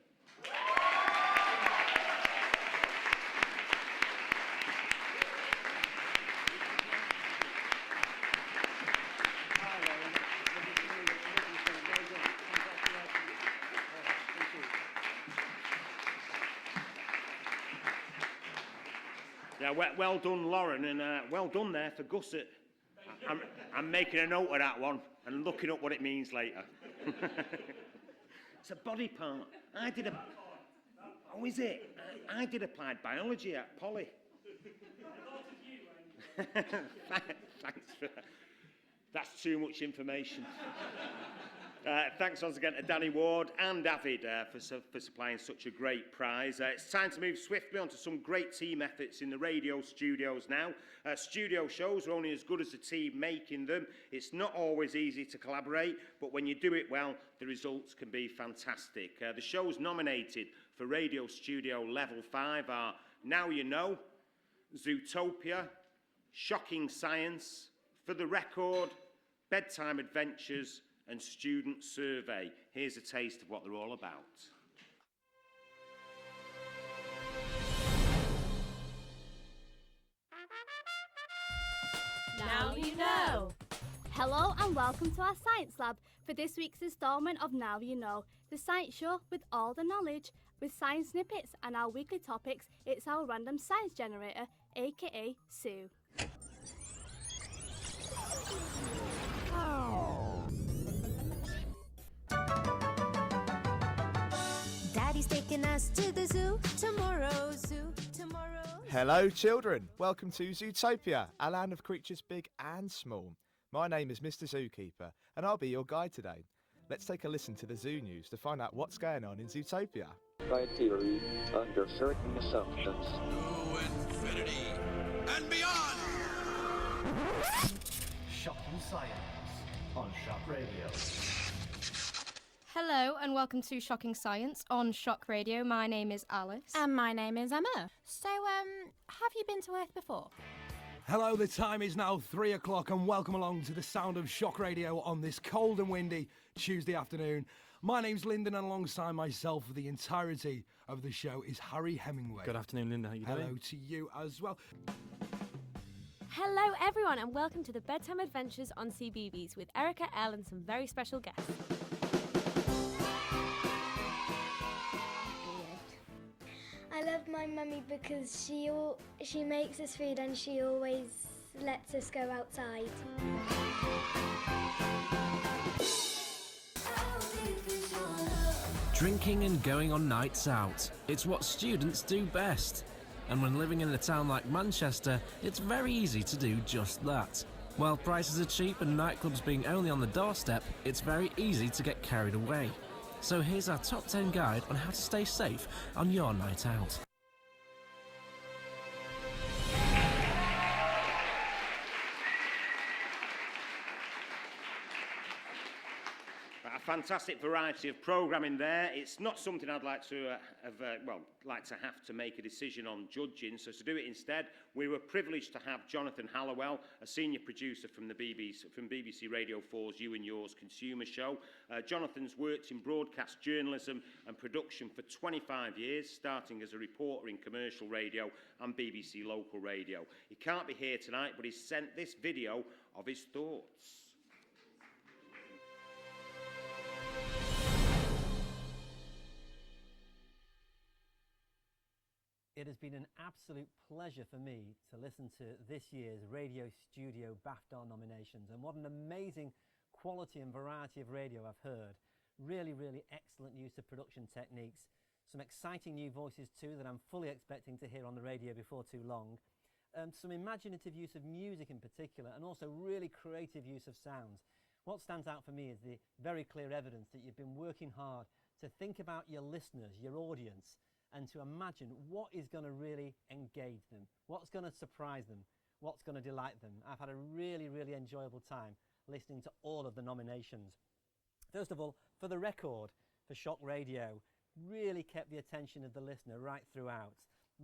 Yeah, well done, Lauren, and well done there for Gusset. I'm making a note of that one and looking up what it means later. It's a body part. Oh, is it? I did applied biology at Poly. Thanks for that. That's too much information. Thanks once again to Danny Ward and Avid for supplying such a great prize. It's time to move swiftly on to some great team efforts in the radio studios now. Studio shows are only as good as the team making them. It's not always easy to collaborate, but when you do it well, the results can be fantastic. The shows nominated for Radio Studio Level 5 are Now You Know, Zootopia, Shocking Science, For the Record, Bedtime Adventures, and Student Survey. Here's a taste of what they're all about. Now you know. Hello and welcome to our science lab for this week's instalment of Now You Know, the science show with all the knowledge. With science snippets and our weekly topics, it's our random science generator, aka Sue. Daddy's taking us to the zoo tomorrow, tomorrow. Hello children, welcome to Zootopia, a land of creatures big and small. My name is Mr. Zookeeper and I'll be your guide today. Let's take a listen to the zoo news to find out what's going on in Zootopia. By theory, under certain assumptions. To infinity and beyond! Shocking Science on Shock Radio. Hello and welcome to Shocking Science on Shock Radio. My name is Alice. And my name is Emma. So, have you been to Earth before? Hello, the time is now 3 o'clock and welcome along to the sound of Shock Radio on this cold and windy Tuesday afternoon. My name's Lyndon and alongside myself for the entirety of the show is Harry Hemingway. Good afternoon, Lyndon. How you doing? Hello to you as well. Hello everyone and welcome to the Bedtime Adventures on CBeebies with Erica L and some very special guests. I love my mummy because she makes us food and she always lets us go outside. Drinking and going on nights out. It's what students do best. And when living in a town like Manchester, it's very easy to do just that. While prices are cheap and nightclubs being only on the doorstep, it's very easy to get carried away. So here's our top 10 guide on how to stay safe on your night out. A fantastic variety of programming there. It's not something I'd like to have to make a decision on judging. So to do it instead, we were privileged to have Jonathan Hallowell, a senior producer from BBC Radio 4's You and Yours consumer show. Jonathan's worked in broadcast journalism and production for 25 years, starting as a reporter in commercial radio and BBC local radio. He can't be here tonight, but he's sent this video of his thoughts. It has been an absolute pleasure for me to listen to this year's Radio Studio BAFTAR nominations, and what an amazing quality and variety of radio I've heard. Really, really excellent use of production techniques, some exciting new voices too that I'm fully expecting to hear on the radio before too long, some imaginative use of music in particular, and also really creative use of sounds. What stands out for me is the very clear evidence that you've been working hard to think about your listeners, your audience, and to imagine what is going to really engage them, what's going to surprise them, what's going to delight them. I've had a really, really enjoyable time listening to all of the nominations. First of all, For the Record, for shock radio. Really kept the attention of the listener right throughout.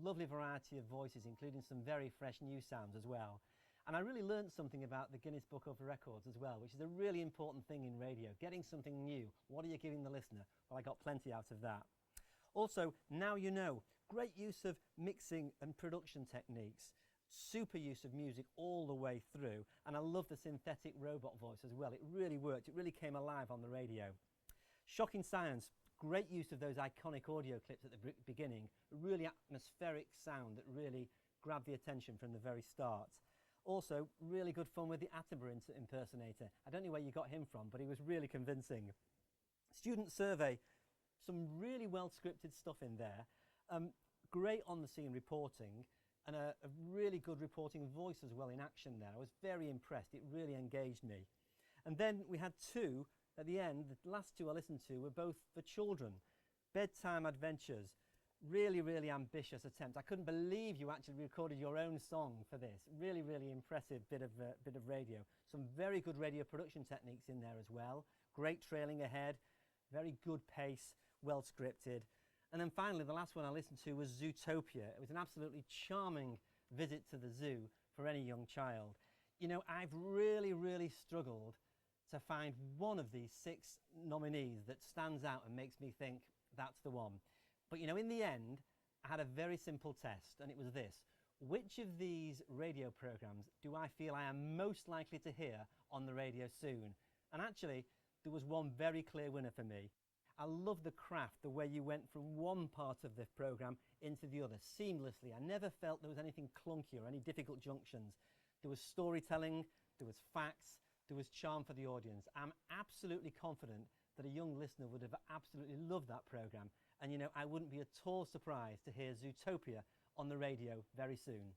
Lovely variety of voices, including some very fresh new sounds as well. And I really learned something about the Guinness Book of Records as well, which is a really important thing in radio, getting something new. What are you giving the listener? Well, I got plenty out of that. Also, Now You Know, great use of mixing and production techniques, super use of music all the way through, and I love the synthetic robot voice as well. It really worked, it really came alive on the radio. Shocking Science, great use of those iconic audio clips at the beginning, a really atmospheric sound that really grabbed the attention from the very start. Also, really good fun with the Attenborough impersonator. I don't know where you got him from, but he was really convincing. Student survey, some really well scripted stuff in there. Great on the scene reporting, and a really good reporting voice as well in action there. I was very impressed. It really engaged me. And then we had two at the end. The last two I listened to were both for children. Bedtime Adventures. Really, really ambitious attempt. I couldn't believe you actually recorded your own song for this. Really, really impressive bit of radio. Some very good radio production techniques in there as well. Great trailing ahead, very good pace, well scripted. And then finally, the last one I listened to was Zootopia. It was an absolutely charming visit to the zoo for any young child. You know, I've really, really struggled to find one of these 6 nominees that stands out and makes me think that's the one. But you know, in the end, I had a very simple test, and it was this. Which of these radio programs do I feel I am most likely to hear on the radio soon? And actually, there was one very clear winner for me. I love the craft, the way you went from one part of the program into the other seamlessly. I never felt there was anything clunky or any difficult junctions. There was storytelling, there was facts, there was charm for the audience. I'm absolutely confident that a young listener would have absolutely loved that program. And you know, I wouldn't be at all surprised to hear Zootopia on the radio very soon.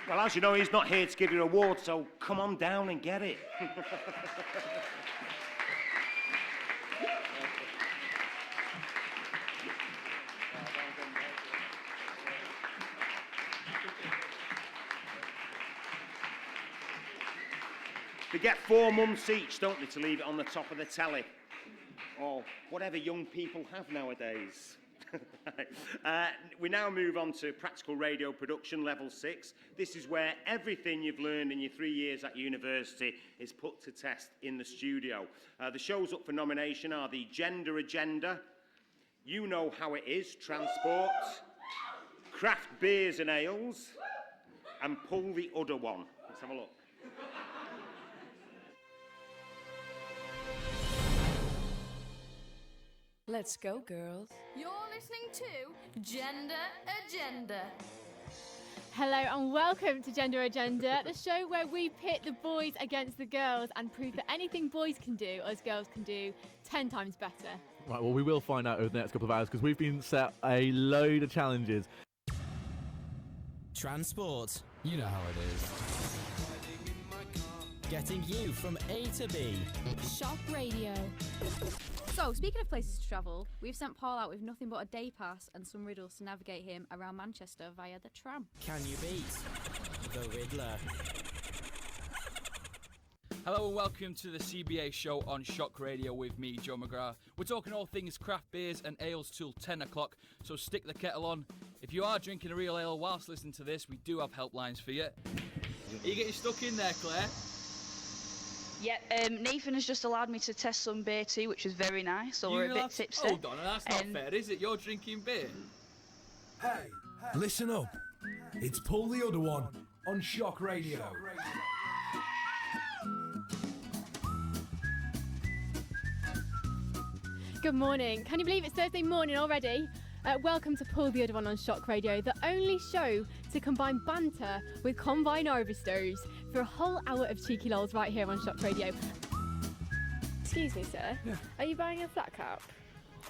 Well, as you know, he's not here to give you an award, so come on down and get it. They get 4 months each, don't they, to leave it on the top of the telly? Or whatever young people have nowadays. We now move on to practical radio production, level 6. This is where everything you've learned in your 3 years at university is put to test in the studio. The shows up for nomination are the Gender Agenda, You Know How It Is, Transport, Craft Beers and Ales, and Pull the Udder One. Let's have a look. Let's go, girls. You're listening to Gender Agenda. Hello and welcome to Gender Agenda, the show where we pit the boys against the girls and prove that anything boys can do, us girls can do 10 times better. Right, well, we will find out over the next couple of hours because we've been set a load of challenges. Transport, you know how it is. Getting you from A to B. Shock radio. So, speaking of places to travel, we've sent Paul out with nothing but a day pass and some riddles to navigate him around Manchester via the tram. Can you beat the Riddler? Hello and welcome to the CBA show on Shock Radio with me, Joe McGrath. We're talking all things craft beers and ales till 10 o'clock, so stick the kettle on. If you are drinking a real ale whilst listening to this, we do have helplines for you. Are you getting stuck in there, Claire? Yep, Nathan has just allowed me to test some beer too, which was very nice, so we're a bit tipsy. Hold on, that's not fair, is it? You're drinking beer? Hey, listen up. It's Pull the Udder One on Shock Radio. Good morning. Can you believe it's Thursday morning already? Welcome to Pull the Udder One on Shock Radio, the only show to combine banter with combine harvesters for a whole hour of cheeky lols right here on Shock Radio. Excuse me, sir. Yeah. Are you buying a flat cap?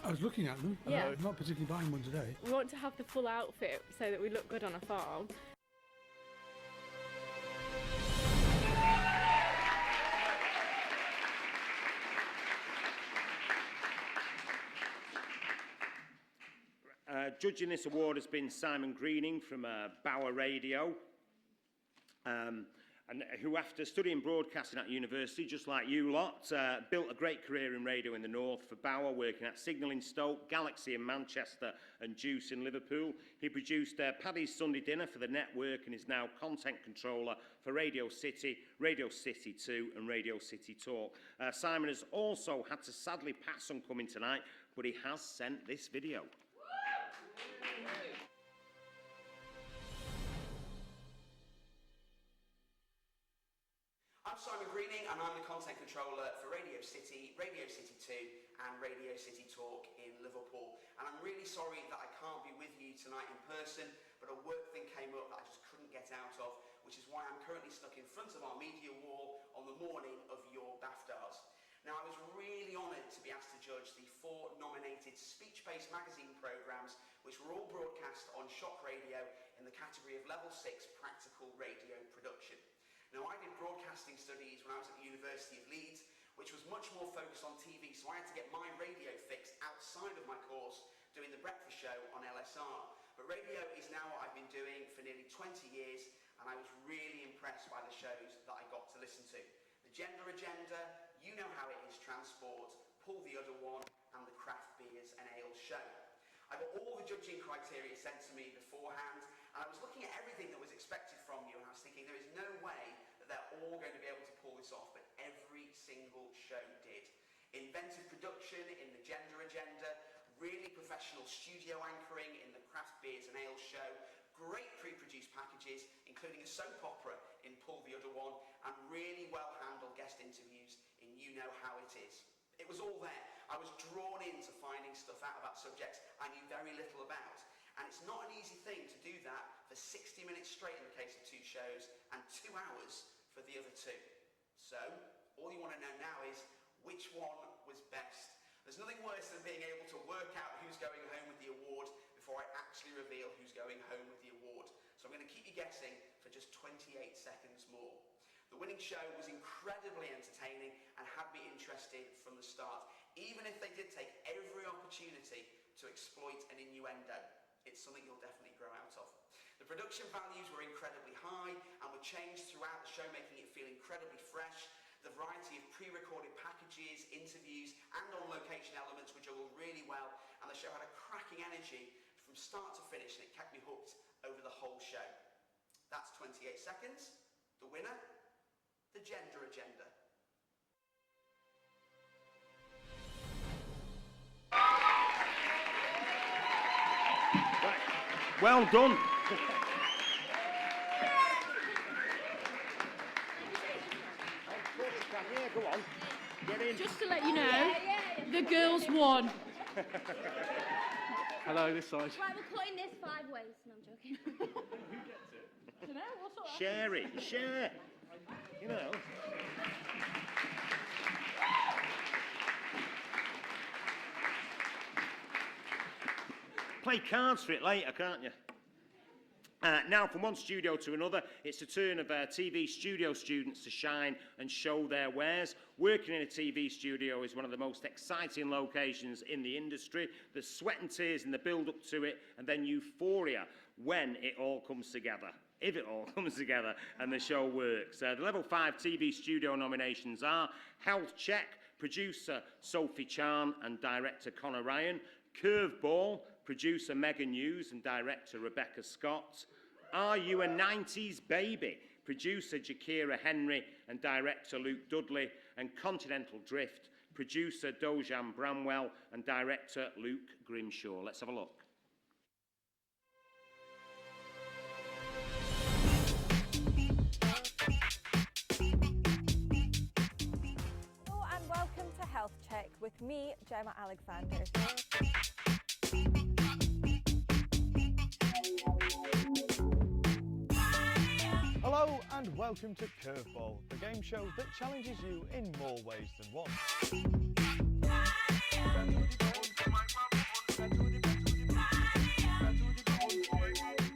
I was looking at them. Yeah. I'm not particularly buying one today. We want to have the full outfit so that we look good on a farm. Judging this award has been Simon Greening from Bauer Radio. And who, after studying broadcasting at university, just like you lot, built a great career in radio in the north for Bauer, working at Signal in Stoke, Galaxy in Manchester and Juice in Liverpool. He produced Paddy's Sunday Dinner for the network and is now content controller for Radio City 2 and Radio City Talk. Simon has also had to sadly pass on coming tonight, but he has sent this video. I'm Simon Greening and I'm the content controller for Radio City 2 and Radio City Talk in Liverpool. And I'm really sorry that I can't be with you tonight in person, but a work thing came up that I just couldn't get out of, which is why I'm currently stuck in front of our media wall on the morning of your BAFTARs. Now, I was really honoured to be asked to judge the 4 nominated speech-based magazine programmes which were all broadcast on Shock Radio in the category of Level 6 Practical Radio Production. Now, I did broadcasting studies when I was at the University of Leeds, which was much more focused on TV, so I had to get my radio fix outside of my course doing the breakfast show on LSR. But radio is now what I've been doing for nearly 20 years, and I was really impressed by the shows that I got to listen to. The Gender Agenda, You Know How It Is Transport, Pull the Other One, and the Craft Beers and Ales Show. I got all the judging criteria sent to me beforehand, and I was looking at everything that was expected from you, and I was thinking there is no way that they're all going to be able to pull this off, but every single show did. Inventive production in the Gender Agenda, really professional studio anchoring in the Craft Beers and Ales Show, great pre-produced packages, including a soap opera in Pull the Other One, and really well-handled guest interviews in You Know How It Is. It was all there. I was drawn into finding stuff out about subjects I knew very little about. And it's not an easy thing to do that for 60 minutes straight in the case of 2 shows and 2 hours for the other 2. So, all you want to know now is which one was best. There's nothing worse than being able to work out who's going home with the award before I actually reveal who's going home with the award. So I'm going to keep you guessing for just 28 seconds more. The winning show was incredibly entertaining and had me interested from the start, even if they did take every opportunity to exploit an innuendo. It's something you'll definitely grow out of. The production values were incredibly high and were changed throughout the show, making it feel incredibly fresh. The variety of pre-recorded packages, interviews and on-location elements were juggled really well, and the show had a cracking energy from start to finish, and it kept me hooked over the whole show. That's 28 seconds. The winner? The Gender Agenda. Right. Well done. Yeah, go on. Get in. Just to let you know, the girls won. Hello, this side. Right, we're cutting this 5 ways. No, I'm joking. Who gets it? I don't know, what's all that? Share it. Share. You know. Play cards for it later, can't you? Now, from one studio to another, it's the turn of TV studio students to shine and show their wares. Working in a TV studio is one of the most exciting locations in the industry. There's sweat and tears in the build-up to it, and then euphoria when it all comes together. If it all comes together and the show works. The Level 5 TV studio nominations are Health Check, producer Sophie Chan and director Connor Ryan, Curveball, producer Megan Hughes and director Rebecca Scott, Are You a 90s Baby, producer Jakira Henry and director Luke Dudley, and Continental Drift, producer Dojan Bramwell and director Luke Grimshaw. Let's have a look. Hello and welcome to Health Check with me, Gemma Alexander. Hello and welcome to Curveball, the game show that challenges you in more ways than one.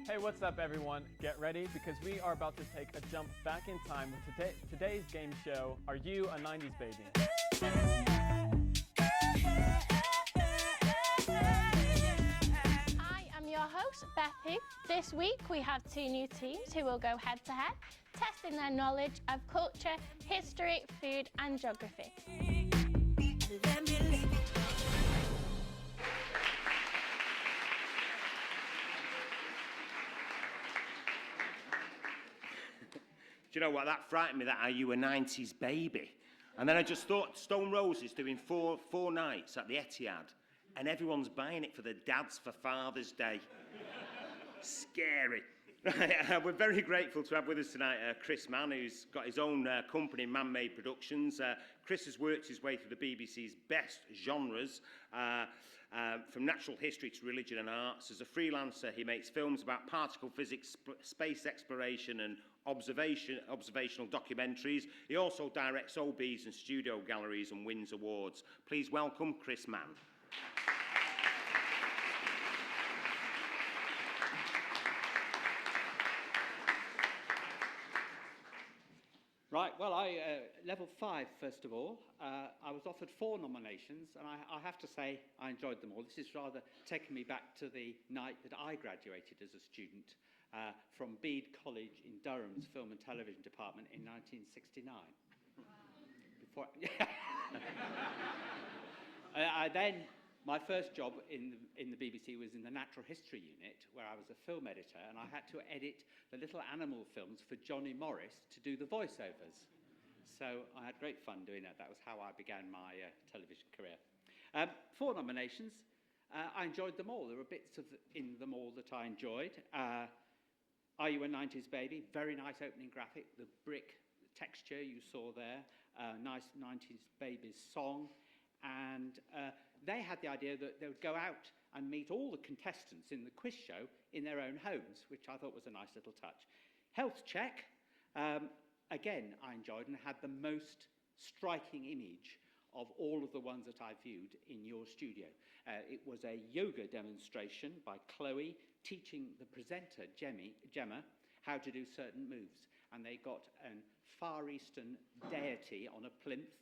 Hey, what's up everyone? Get ready because we are about to take a jump back in time with today's game show, Are You a 90s Baby? I am your host, host, Beth Hu. This week we have two new teams who will go head to head, testing their knowledge of culture, history, food and geography. Do you know what, that frightened me, that Are You a 90s Baby? And then I just thought, Stone Roses doing four nights at the Etihad, and everyone's buying it for the dads for Father's Day. Scary. We're very grateful to have with us tonight Chris Mann, who's got his own company, Man-Made Productions. Chris has worked his way through the BBC's best genres, from natural history to religion and arts. As a freelancer, he makes films about particle physics, space exploration and observational documentaries. He also directs OBs and studio galleries and wins awards. Please welcome Chris Mann. Right, well, level 5, first of all. I was offered 4 nominations, and I have to say I enjoyed them all. This is rather taking me back to the night that I graduated as a student from Bede College in Durham's Film and Television Department in 1969. My first job in the BBC was in the Natural History Unit, where I was a film editor, and I had to edit the little animal films for Johnny Morris to do the voiceovers. So I had great fun doing that. That was how I began my television career. 4 nominations. I enjoyed them all. There were bits in them all that I enjoyed. Are You a 90s Baby? Very nice opening graphic. The brick texture you saw there. Nice 90s Babies song. And they had the idea that they would go out and meet all the contestants in the quiz show in their own homes, which I thought was a nice little touch. Health check, again, I enjoyed and had the most striking image of all of the ones that I viewed in your studio. It was a yoga demonstration by Chloe teaching the presenter, Gemma, how to do certain moves. And they got a Far Eastern deity on a plinth,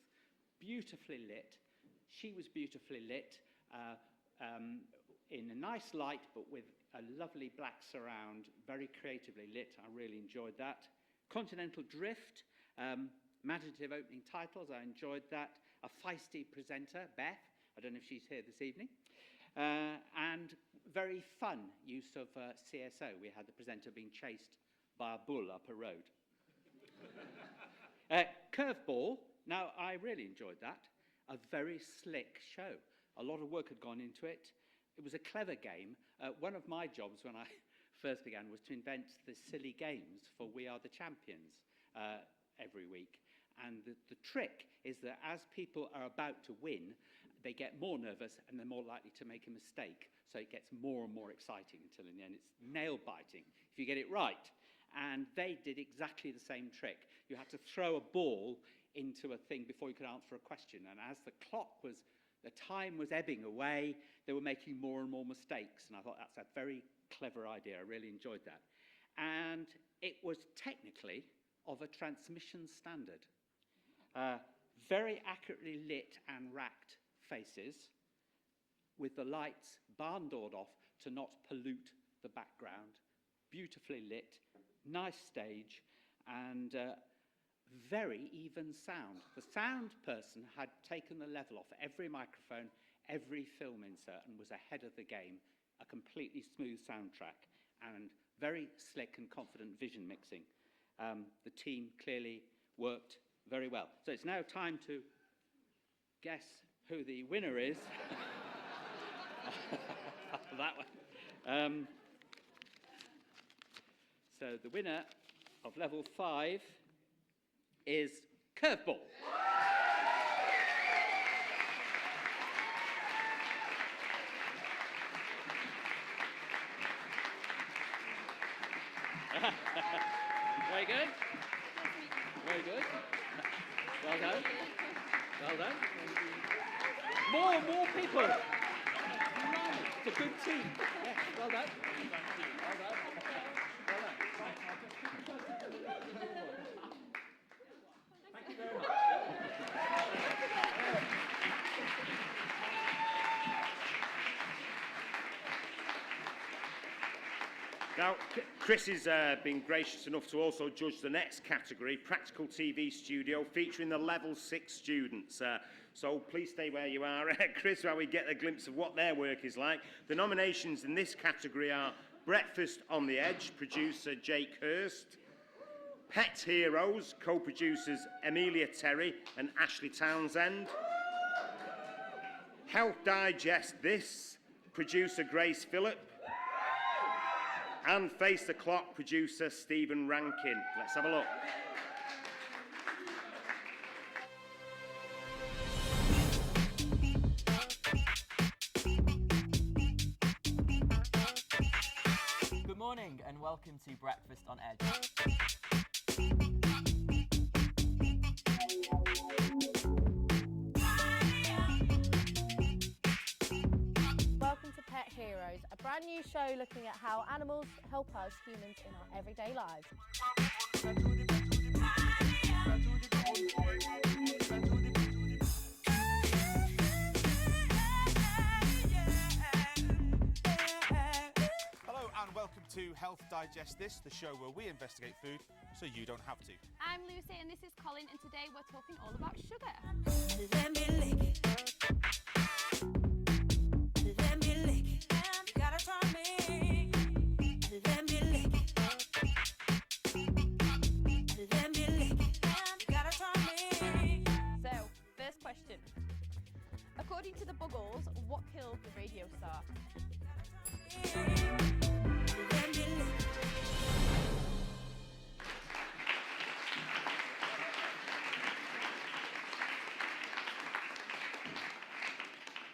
beautifully lit. She was beautifully lit in a nice light, but with a lovely black surround, very creatively lit. I really enjoyed that. Continental Drift, imaginative opening titles. I enjoyed that. A feisty presenter, Beth. I don't know if she's here this evening. And very fun use of CSO. We had the presenter being chased by a bull up a road. Curveball. Now, I really enjoyed that. A very slick show. A lot of work had gone into it. It was a clever game. One of my jobs when I first began was to invent the silly games for We Are the Champions every week. And the trick is that as people are about to win, they get more nervous and they're more likely to make a mistake. So it gets more and more exciting until in the end it's nail-biting if you get it right. And they did exactly the same trick. You had to throw a ball into a thing before you could answer a question. And as the time was ebbing away, they were making more and more mistakes. And I thought that's a very clever idea. I really enjoyed that. And it was technically of a transmission standard. Very accurately lit and racked faces with the lights barn-doored off to not pollute the background. Beautifully lit, nice stage, and very even sound. The sound person had taken the level off every microphone, every film insert, and was ahead of the game. A completely smooth soundtrack and very slick and confident vision mixing. The team clearly worked very well. So it's now time to guess who the winner is. That one. So the winner of level 5 is Curveball. Very good. Very good. Well done. Well done. More people. It's a good team. Yes, well done. Well done. Well done. Thank you very much. Now, Chris has been gracious enough to also judge the next category, Practical TV Studio, featuring the Level 6 students. So please stay where you are, Chris, while we get a glimpse of what their work is like. The nominations in this category are Breakfast on the Edge, producer Jake Hurst. Pet Heroes, co-producers Amelia Terry and Ashley Townsend. Health Digest This, producer Grace Phillip. And Face the Clock, producer Stephen Rankin. Let's have a look. Good morning and welcome to Breakfast on Edge. Welcome to Pet Heroes, a brand new show looking at how animals help us humans in our everyday lives. Hello and welcome to Health Digest This, the show where we investigate food so you don't have to. I'm Lucy and this is Colin, and today we're talking all about sugar. Let me lick it. Let me lick it. You gotta try me. Let me lick it. Let me lick it. You gotta try me. So, first question. According to the Buggles, what killed the radio star?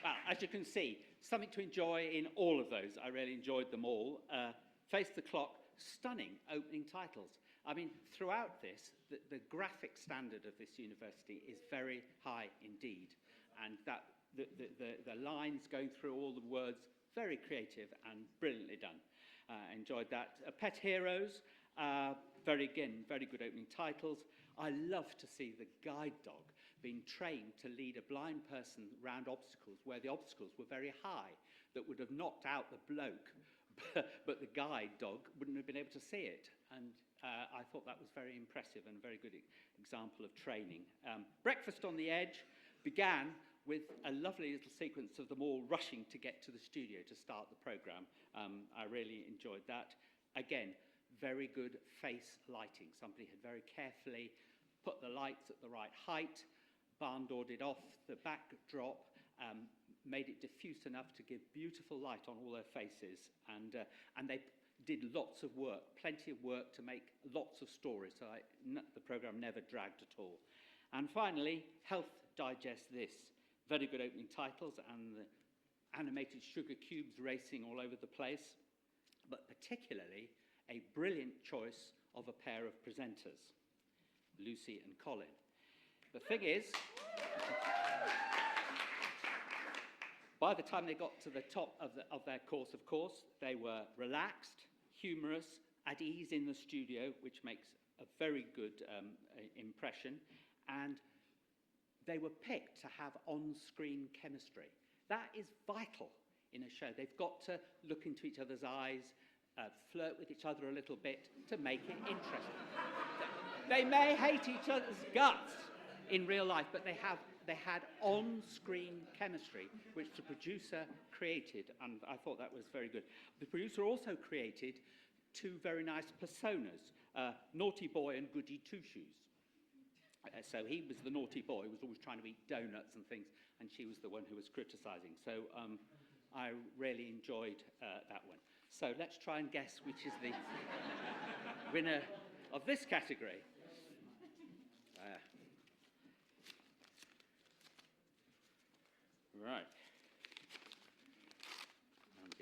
Well, as you can see, something to enjoy in all of those. I really enjoyed them all. Face the Clock, stunning opening titles. I mean, throughout this, the graphic standard of this university is very high indeed. And that the lines going through all the words, very creative and brilliantly done. Enjoyed that. Pet Heroes, very good opening titles. I love to see the guide dog being trained to lead a blind person round obstacles where the obstacles were very high that would have knocked out the bloke, but the guide dog wouldn't have been able to see it. And I thought that was very impressive and a very good example of training. Breakfast on the Edge began with a lovely little sequence of them all rushing to get to the studio to start the programme. I really enjoyed that. Again, very good face lighting. Somebody had very carefully put the lights at the right height, barn-doored it off the backdrop, made it diffuse enough to give beautiful light on all their faces, and they did lots of work, plenty of work to make lots of stories, so the programme never dragged at all. And finally, Health Digest This. Very good opening titles and the animated sugar cubes racing all over the place, but particularly a brilliant choice of a pair of presenters, Lucy and Colin. The thing is, by the time they got to the top of their course, of course, they were relaxed, humorous, at ease in the studio, which makes a very good impression, and they were picked to have on-screen chemistry. That is vital in a show. They've got to look into each other's eyes, flirt with each other a little bit to make it interesting. They may hate each other's guts in real life, but they had on-screen chemistry, which the producer created, and I thought that was very good. The producer also created two very nice personas, Naughty Boy and Goody Two-Shoes. So he was the naughty boy who was always trying to eat donuts and things, and she was the one who was criticising. So I really enjoyed that one. So let's try and guess which is the winner of this category. Right. And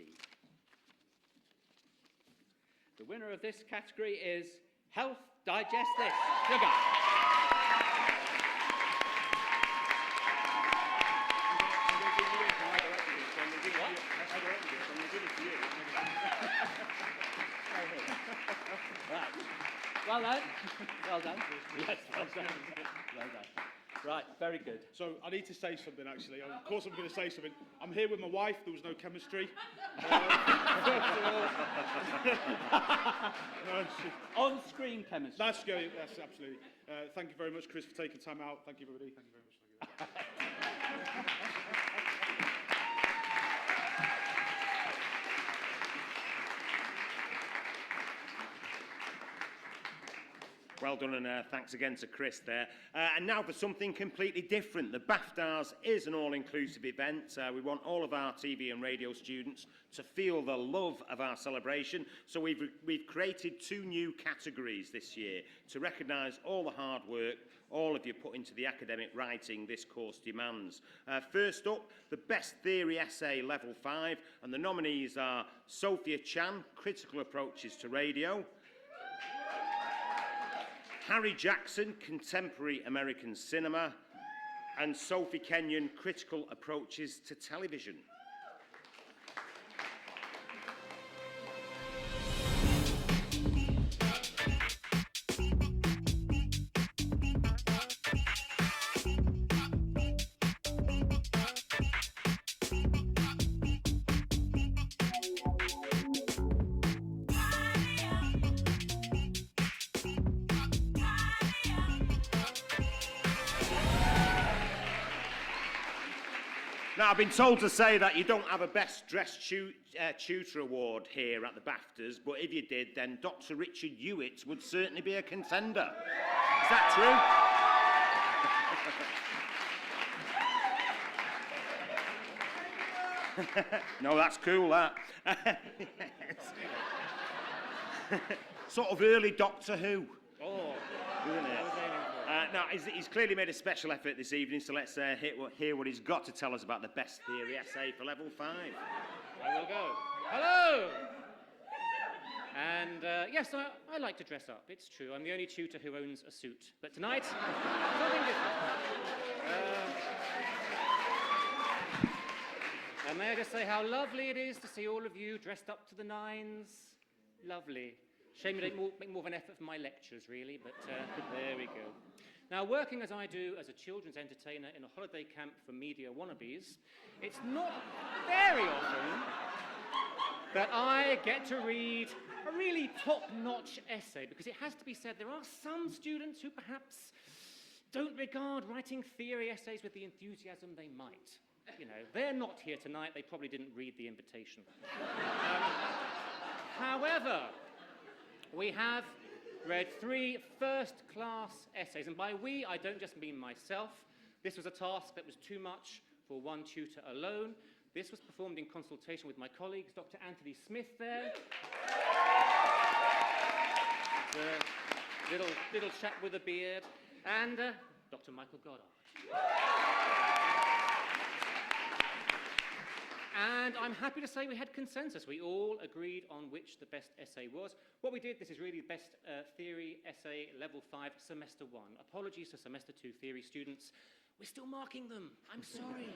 the winner of this category is Health Digest This. Sugar. Right. Well done. Well done. Yes, well done. Well done. Right, very good. So I need to say something, actually. Of course I'm going to say something. I'm here with my wife. There was no chemistry. On-screen chemistry. That's good. That's absolutely. Thank you very much, Chris, for taking time out. Thank you, everybody. Thank you very much. Well done, and thanks again to Chris there. And now for something completely different. The BAFTARs is an all-inclusive event. We want all of our TV and radio students to feel the love of our celebration. So we've created 2 new categories this year to recognise all the hard work all of you put into the academic writing this course demands. First up, the Best Theory Essay Level 5, and the nominees are Sophia Chan, Critical Approaches to Radio; Harry Jackson, Contemporary American Cinema; and Sophie Kenyon, Critical Approaches to Television. Now, I've been told to say that you don't have a Best Dressed Tutor Award here at the BAFTAs, but if you did, then Dr. Richard Hewitt would certainly be a contender. Is that true? No, that's cool, that. Sort of early Doctor Who. Oh, isn't it? Now, he's clearly made a special effort this evening, so let's hear what he's got to tell us about the Best Theory Essay for Level 5. I will go. Hello! And yes, I like to dress up. It's true. I'm the only tutor who owns a suit. But tonight, something different. And may I just say how lovely it is to see all of you dressed up to the nines. Lovely. Shame you don't make more of an effort for my lectures, really, but there we go. Now, working as I do as a children's entertainer in a holiday camp for media wannabes, it's not very often that I get to read a really top-notch essay, because it has to be said there are some students who perhaps don't regard writing theory essays with the enthusiasm they might. You know, they're not here tonight, they probably didn't read the invitation. However, we have read 3 first-class essays, and by we, I don't just mean myself. This was a task that was too much for one tutor alone. This was performed in consultation with my colleagues, Dr. Anthony Smith there. The little chap with a beard, and Dr. Michael Goddard. And I'm happy to say we had consensus. We all agreed on which the best essay was. What we did, this is really the Best Theory Essay Level 5 Semester 1. Apologies to Semester 2 theory students. We're still marking them. I'm sorry.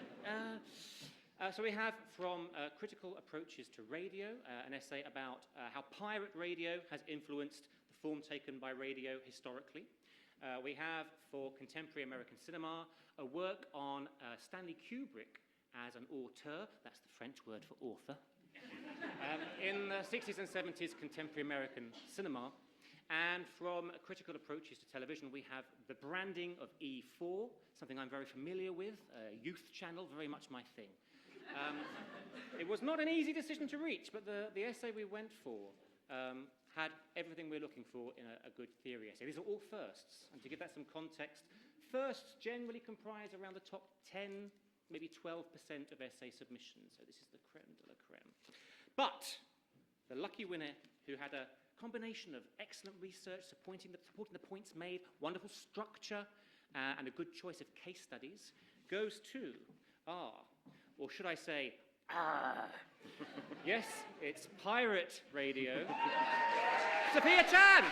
So we have from Critical Approaches to Radio, an essay about how pirate radio has influenced the form taken by radio historically. We have for Contemporary American Cinema a work on Stanley Kubrick as an auteur, that's the French word for author, in the 60s and 70s contemporary American cinema. And from Critical Approaches to Television, we have the branding of E4, something I'm very familiar with, a youth channel, very much my thing. It was not an easy decision to reach, but the essay we went for had everything we're looking for in a good theory essay. These are all firsts, and to give that some context, firsts generally comprise around the top 10, maybe 12% of essay submissions, so this is the creme de la creme. But the lucky winner, who had a combination of excellent research, supporting the points made, wonderful structure, and a good choice of case studies, goes to or should I say, yes, it's pirate radio, Sophia Chan!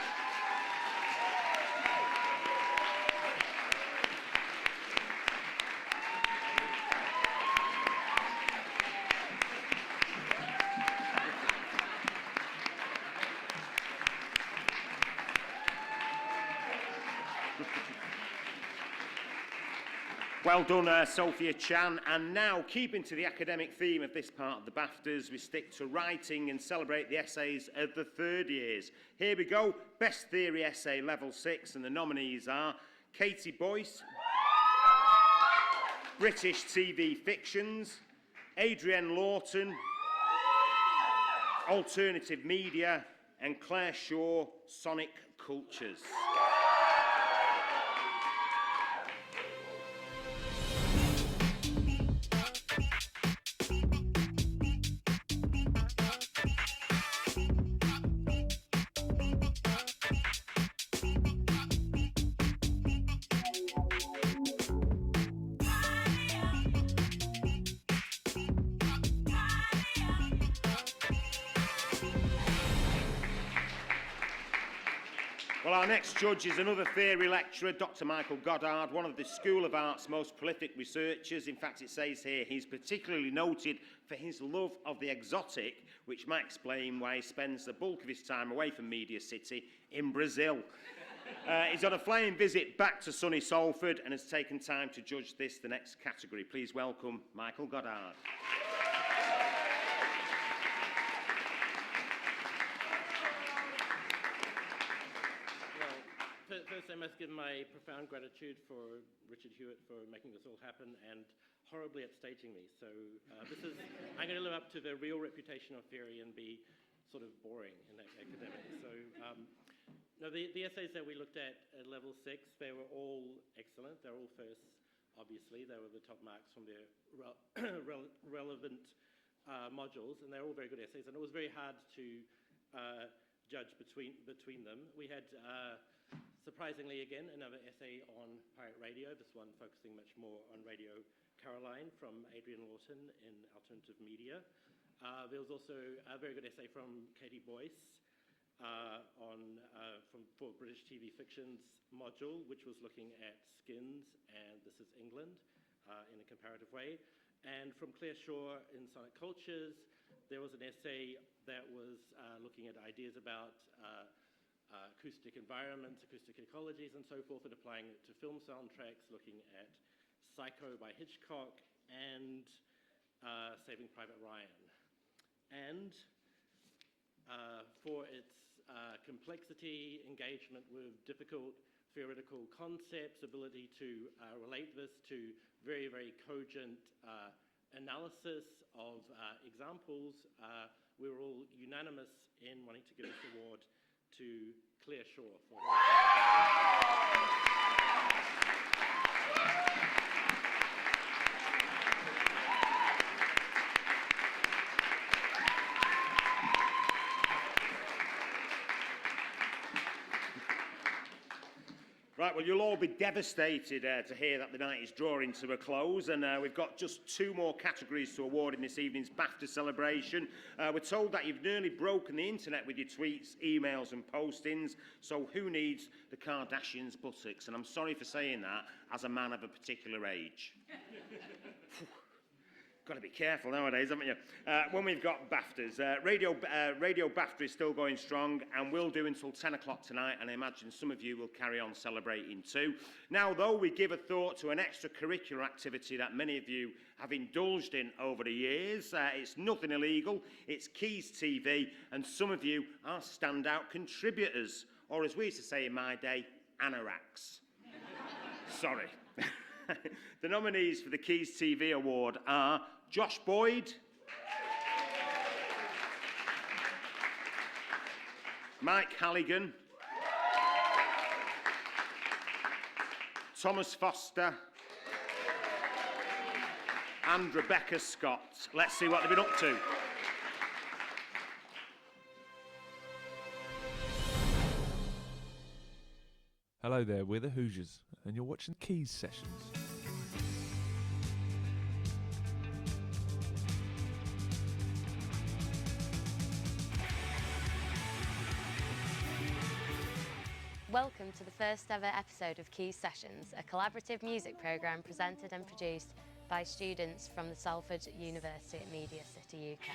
Well done, Sophia Chan. And now, keeping to the academic theme of this part of the BAFTAs, we stick to writing and celebrate the essays of the third years. Here we go. Best Theory Essay Level 6, and the nominees are Katie Boyce, British TV Fictions, Adrienne Lawton, Alternative Media, and Claire Shaw, Sonic Cultures. Well, our next judge is another theory lecturer, Dr. Michael Goddard, one of the School of Art's most prolific researchers. In fact, it says here he's particularly noted for his love of the exotic, which might explain why he spends the bulk of his time away from Media City in Brazil. He's on a flying visit back to sunny Salford and has taken time to judge the next category. Please welcome Michael Goddard. First, I must give my profound gratitude for Richard Hewitt for making this all happen and horribly upstaging me. So I'm going to live up to the real reputation of theory and be sort of boring in that academic. So, no, the essays that we looked at level 6, they were all excellent. They're all firsts, obviously. They were the top marks from their relevant modules, and they're all very good essays. And it was very hard to judge between them. We had surprisingly, again, another essay on pirate radio, this one focusing much more on Radio Caroline from Adrienne Lawton in Alternative Media. There was also a very good essay from Katie Boyce for British TV Fictions module, which was looking at Skins and This Is England in a comparative way. And from Claire Shaw in Sonic Cultures, there was an essay that was looking at ideas about acoustic environments, acoustic ecologies, and so forth, and applying it to film soundtracks, looking at Psycho by Hitchcock and Saving Private Ryan. And for its complexity, engagement with difficult theoretical concepts, ability to relate this to very, very cogent analysis of examples, we were all unanimous in wanting to give this award to Claire Shaw for her. Right, well, you'll all be devastated to hear that the night is drawing to a close, and we've got just 2 more categories to award in this evening's BAFTA celebration. We're told that you've nearly broken the internet with your tweets, emails and postings, so who needs the Kardashians' buttocks? And I'm sorry for saying that as a man of a particular age. Got to be careful nowadays, haven't you? When we've got BAFTAs, Radio BAFTA is still going strong and will do until 10 o'clock tonight, and I imagine some of you will carry on celebrating too. Now, though, we give a thought to an extracurricular activity that many of you have indulged in over the years. It's nothing illegal, it's Quays TV, and some of you are standout contributors, or as we used to say in my day, anoraks. Sorry. The nominees for the Quays TV Award are Josh Boyd, Mike Halligan, Thomas Foster, and Rebecca Scott. Let's see what they've been up to. Hello there, we're the Hoosiers, and you're watching Quays Sessions. Welcome to the first ever episode of Quays Sessions, a collaborative music programme presented and produced by students from the Salford University at Media City, UK.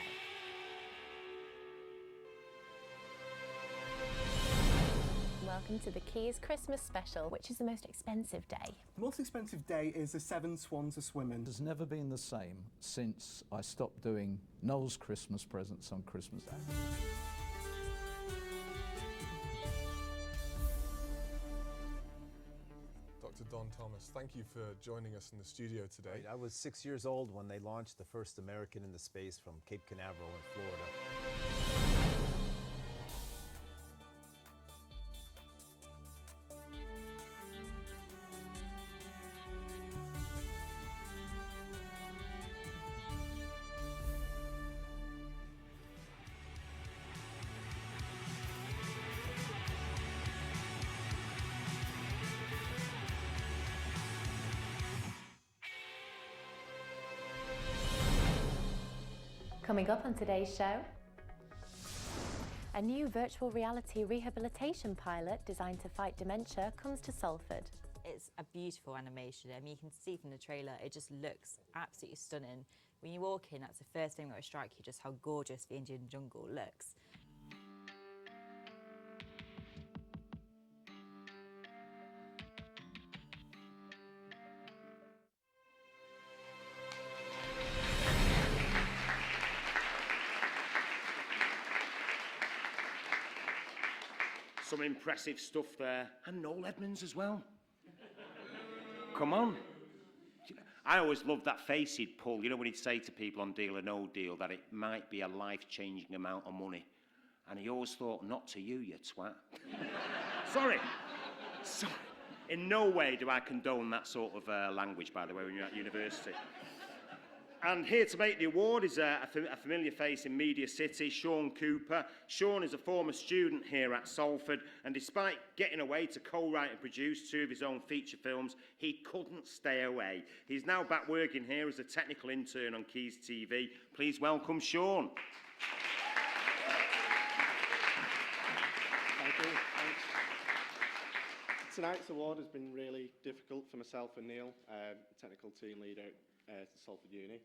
welcome to the Quays Christmas special. Which is the most expensive day? The most expensive day is the Seven Swans of Swimming. It's never been the same since I stopped doing Noel's Christmas presents on Christmas Day. Dr. Don Thomas, thank you for joining us in the studio today. I was 6 years old when they launched the first American into space from Cape Canaveral in Florida. Coming up on today's show, a new virtual reality rehabilitation pilot designed to fight dementia comes to Salford. It's a beautiful animation. I mean, you can see from the trailer, it just looks absolutely stunning. When you walk in, that's the first thing that will strike you, just how gorgeous the Indian jungle looks. Some impressive stuff there. And Noel Edmonds as well. Come on. I always loved that face he'd pull, you know, when he'd say to people on Deal or No Deal that it might be a life-changing amount of money. And he always thought, not to you, you twat. Sorry. In no way do I condone that sort of language, by the way, when you're at university. And here to make the award is a familiar face in Media City, Sean Cooper. Sean is a former student here at Salford, and despite getting away to co-write and produce 2 of his own feature films, he couldn't stay away. He's now back working here as a technical intern on Quays TV. Please welcome Sean. Thank you. Thanks. Tonight's award has been really difficult for myself and Neil, technical team leader at Salford Uni.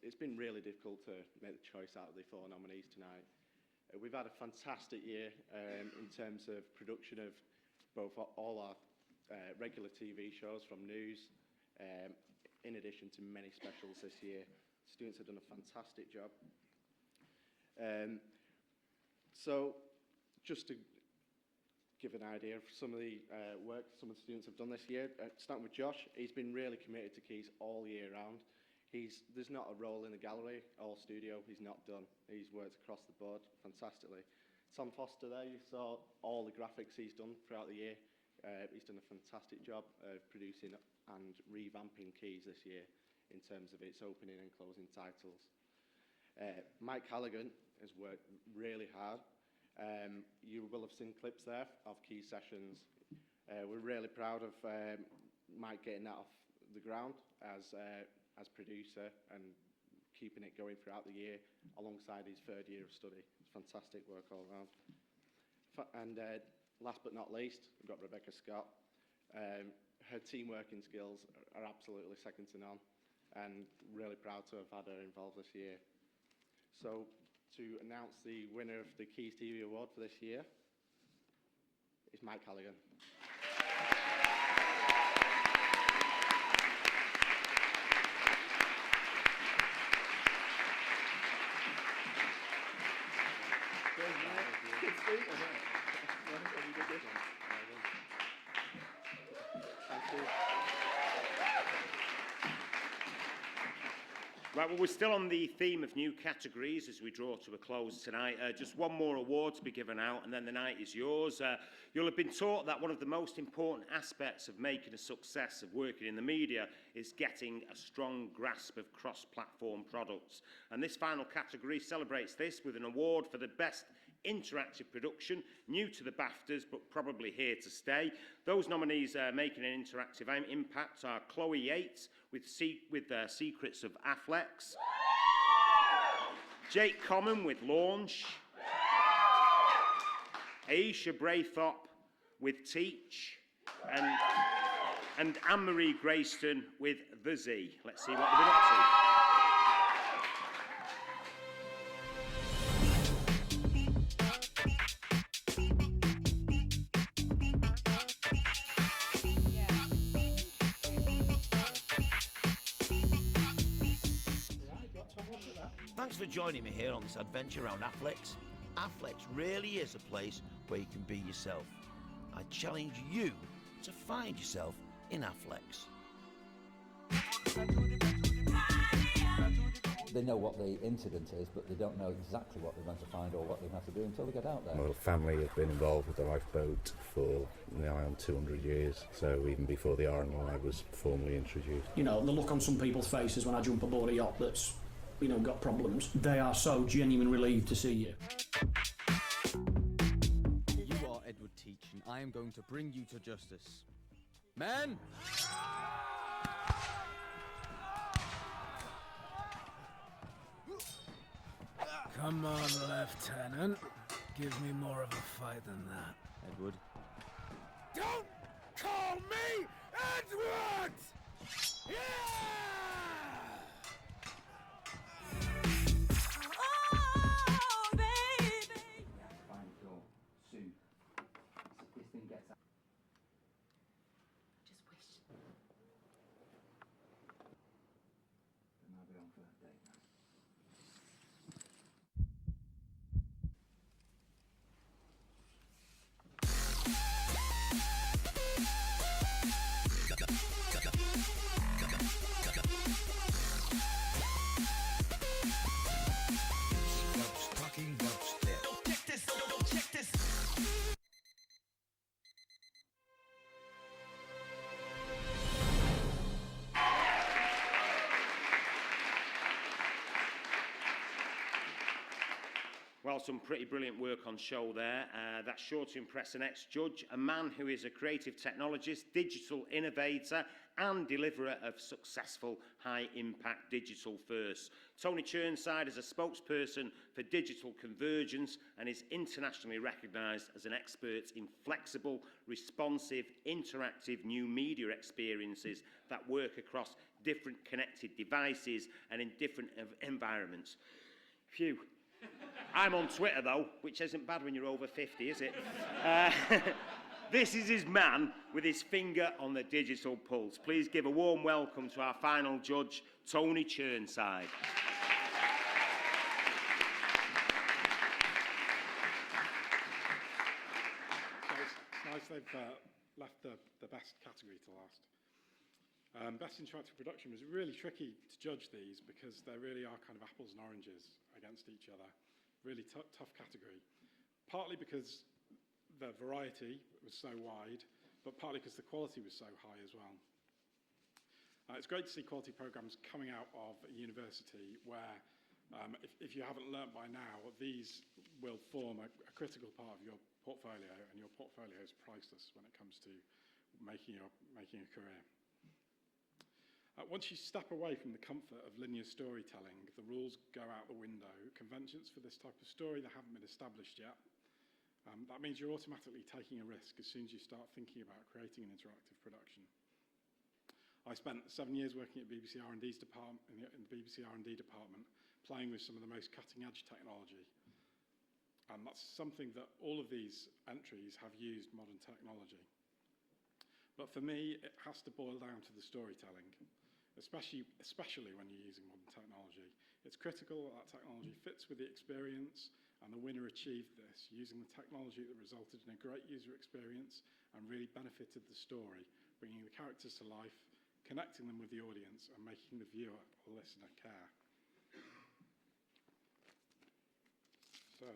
It's been really difficult to make the choice out of the 4 nominees tonight. We've had a fantastic year in terms of production of both all our regular TV shows from news, in addition to many specials this year. Students have done a fantastic job. So just to give an idea of some of the work some of the students have done this year. Starting with Josh, he's been really committed to Quays all year round. There's not a role in the gallery or studio he's not done. He's worked across the board fantastically. Tom Foster there, you saw all the graphics he's done throughout the year. He's done a fantastic job of producing and revamping Quays this year in terms of its opening and closing titles. Mike Halligan has worked really hard. You will have seen clips there of Quays sessions. We're really proud of Mike getting that off the ground as producer and keeping it going throughout the year alongside his 3rd year of study. It's fantastic work all around. And last but not least, we've got Rebecca Scott. Her team working skills are absolutely second to none, and really proud to have had her involved this year. So, to announce the winner of the Quays TV Award for this year is Mike Halligan. Right, well, we're still on the theme of new categories as we draw to a close tonight. Just one more award to be given out, and then the night is yours. You'll have been taught that one of the most important aspects of making a success of working in the media is getting a strong grasp of cross-platform products. And this final category celebrates this with an award for the best interactive production, new to the BAFTAs, but probably here to stay. Those nominees making an interactive impact are Chloe Yates with Secrets of Afflex, Jake Common with Launch, Aisha Braythorpe with Teach, and Anne-Marie Grayston with The Z. Let's see what they've been up to. Thanks for joining me here on this adventure around Affleck's. Affleck's really is a place where you can be yourself. I challenge you to find yourself in Affleck's. They know what the incident is, but they don't know exactly what they're going to find or what they're going to do until they get out there. My family have been involved with the lifeboat for nigh on 200 years, so even before the RNY was formally introduced. You know, the look on some people's faces when I jump aboard a yacht that's, you know, got problems, they are so genuinely relieved to see you. You are Edward Teach, and I am going to bring you to justice. Men! Come on, Lieutenant. Give me more of a fight than that. Edward. Don't call me Edward! Yeah! Well, some pretty brilliant work on show there. That's sure to impress an ex-judge, a man who is a creative technologist, digital innovator and deliverer of successful high-impact digital firsts. Tony Churnside is a spokesperson for digital convergence and is internationally recognised as an expert in flexible, responsive, interactive new media experiences that work across different connected devices and in different environments. Phew. I'm on Twitter, though, which isn't bad when you're over 50, is it? This is his man with his finger on the digital pulse. Please give a warm welcome to our final judge, Tony Churnside. It's nice they've left the best category to last. Best interactive production was really tricky to judge these because they really are kind of apples and oranges against each other. Really tough category. Partly because the variety was so wide, but partly because the quality was so high as well. It's great to see quality programmes coming out of a university where, if you haven't learnt by now, these will form a critical part of your portfolio, and your portfolio is priceless when it comes to making a career. Once you step away from the comfort of linear storytelling, the rules go out the window. Conventions for this type of story, they haven't been established yet. That means you're automatically taking a risk as soon as you start thinking about creating an interactive production. I spent 7 years working at BBC R&D's department, in the BBC R&D department, playing with some of the most cutting-edge technology. And that's something that all of these entries have used modern technology. But for me, it has to boil down to the storytelling. Especially when you're using modern technology. It's critical that technology fits with the experience, and the winner achieved this using the technology that resulted in a great user experience and really benefited the story, bringing the characters to life, connecting them with the audience, and making the viewer or listener care. So,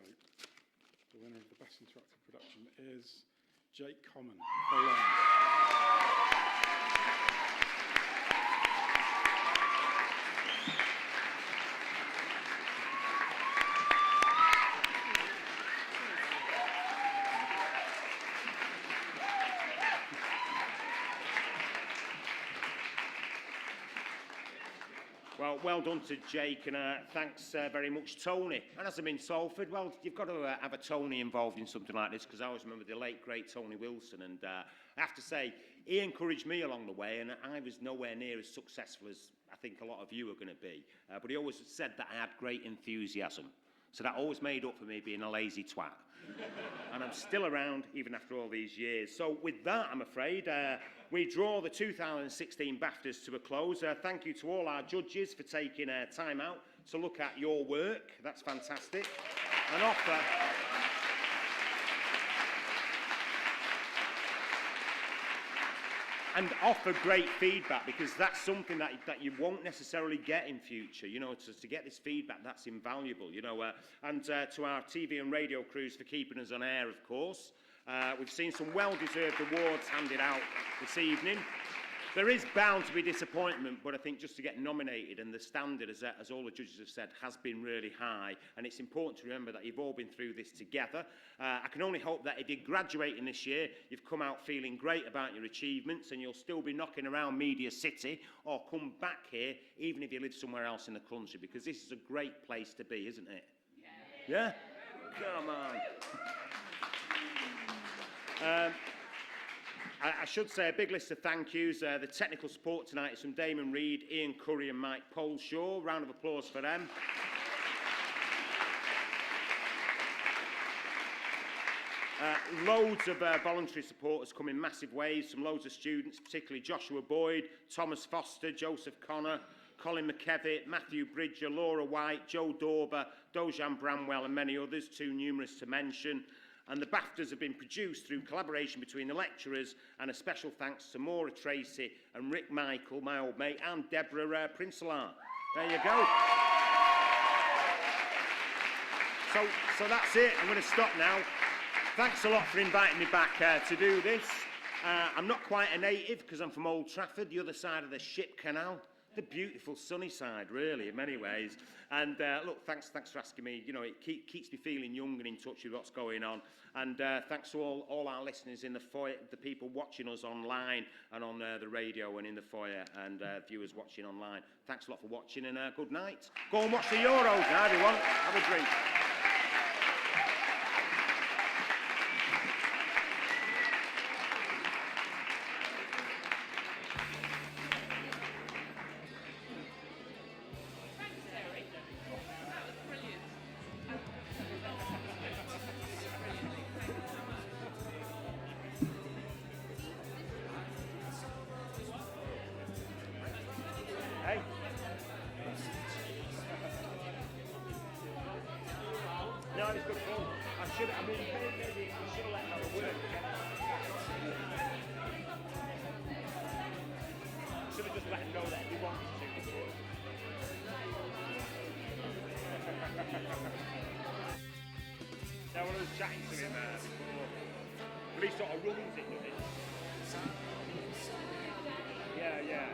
the winner of the Best Interactive Production is Jake Common for Lens. Well done to Jake, and thanks very much, Tony. And as I'm in Salford, well, you've got to have a Tony involved in something like this, because I always remember the late, great Tony Wilson, and I have to say, he encouraged me along the way, and I was nowhere near as successful as I think a lot of you are going to be. But he always said that I had great enthusiasm. So that always made up for me being a lazy twat. And I'm still around even after all these years. So with that, I'm afraid, we draw the 2016 BAFTAs to a close. Thank you to all our judges for taking time out to look at your work. That's fantastic. And offer great feedback, because that's something that you won't necessarily get in future. You know, to get this feedback, that's invaluable, you know. And to our TV and radio crews for keeping us on air, of course. We've seen some well-deserved awards handed out this evening. There is bound to be disappointment, but I think just to get nominated, and the standard, as all the judges have said, has been really high. And it's important to remember that you've all been through this together. I can only hope that if you're graduating this year, you've come out feeling great about your achievements, and you'll still be knocking around Media City, or come back here, even if you live somewhere else in the country, because this is a great place to be, isn't it? Yeah? Come on. I should say a big list of thank yous. The technical support tonight is from Damon Reed, Ian Curry and Mike Poleshaw. Round of applause for them. Loads of voluntary supporters come in massive waves from loads of students, particularly Joshua Boyd, Thomas Foster, Joseph Connor, Colin McKevitt, Matthew Bridger, Laura White, Joe Dorber, Dojan Bramwell and many others, too numerous to mention. And the BAFTAs have been produced through collaboration between the lecturers, and a special thanks to Maura Tracy and Rick Michael, my old mate, and Deborah Princelar. There you go. So that's it. I'm going to stop now. Thanks a lot for inviting me back to do this. I'm not quite a native because I'm from Old Trafford, the other side of the Ship Canal. The beautiful sunny side, really, in many ways. And look, thanks for asking me. You know, it keeps me feeling young and in touch with what's going on. And thanks to all our listeners in the foyer, the people watching us online and on the radio and in the foyer, and viewers watching online. Thanks a lot for watching, and good night. Go and watch the Euros now, everyone. Have a drink. No, it's good fun. Maybe I should have let him have a word. I should have just let him know that if he wanted to. Now, when I was chatting to him before, but he sort of runs it, doesn't he? Yeah.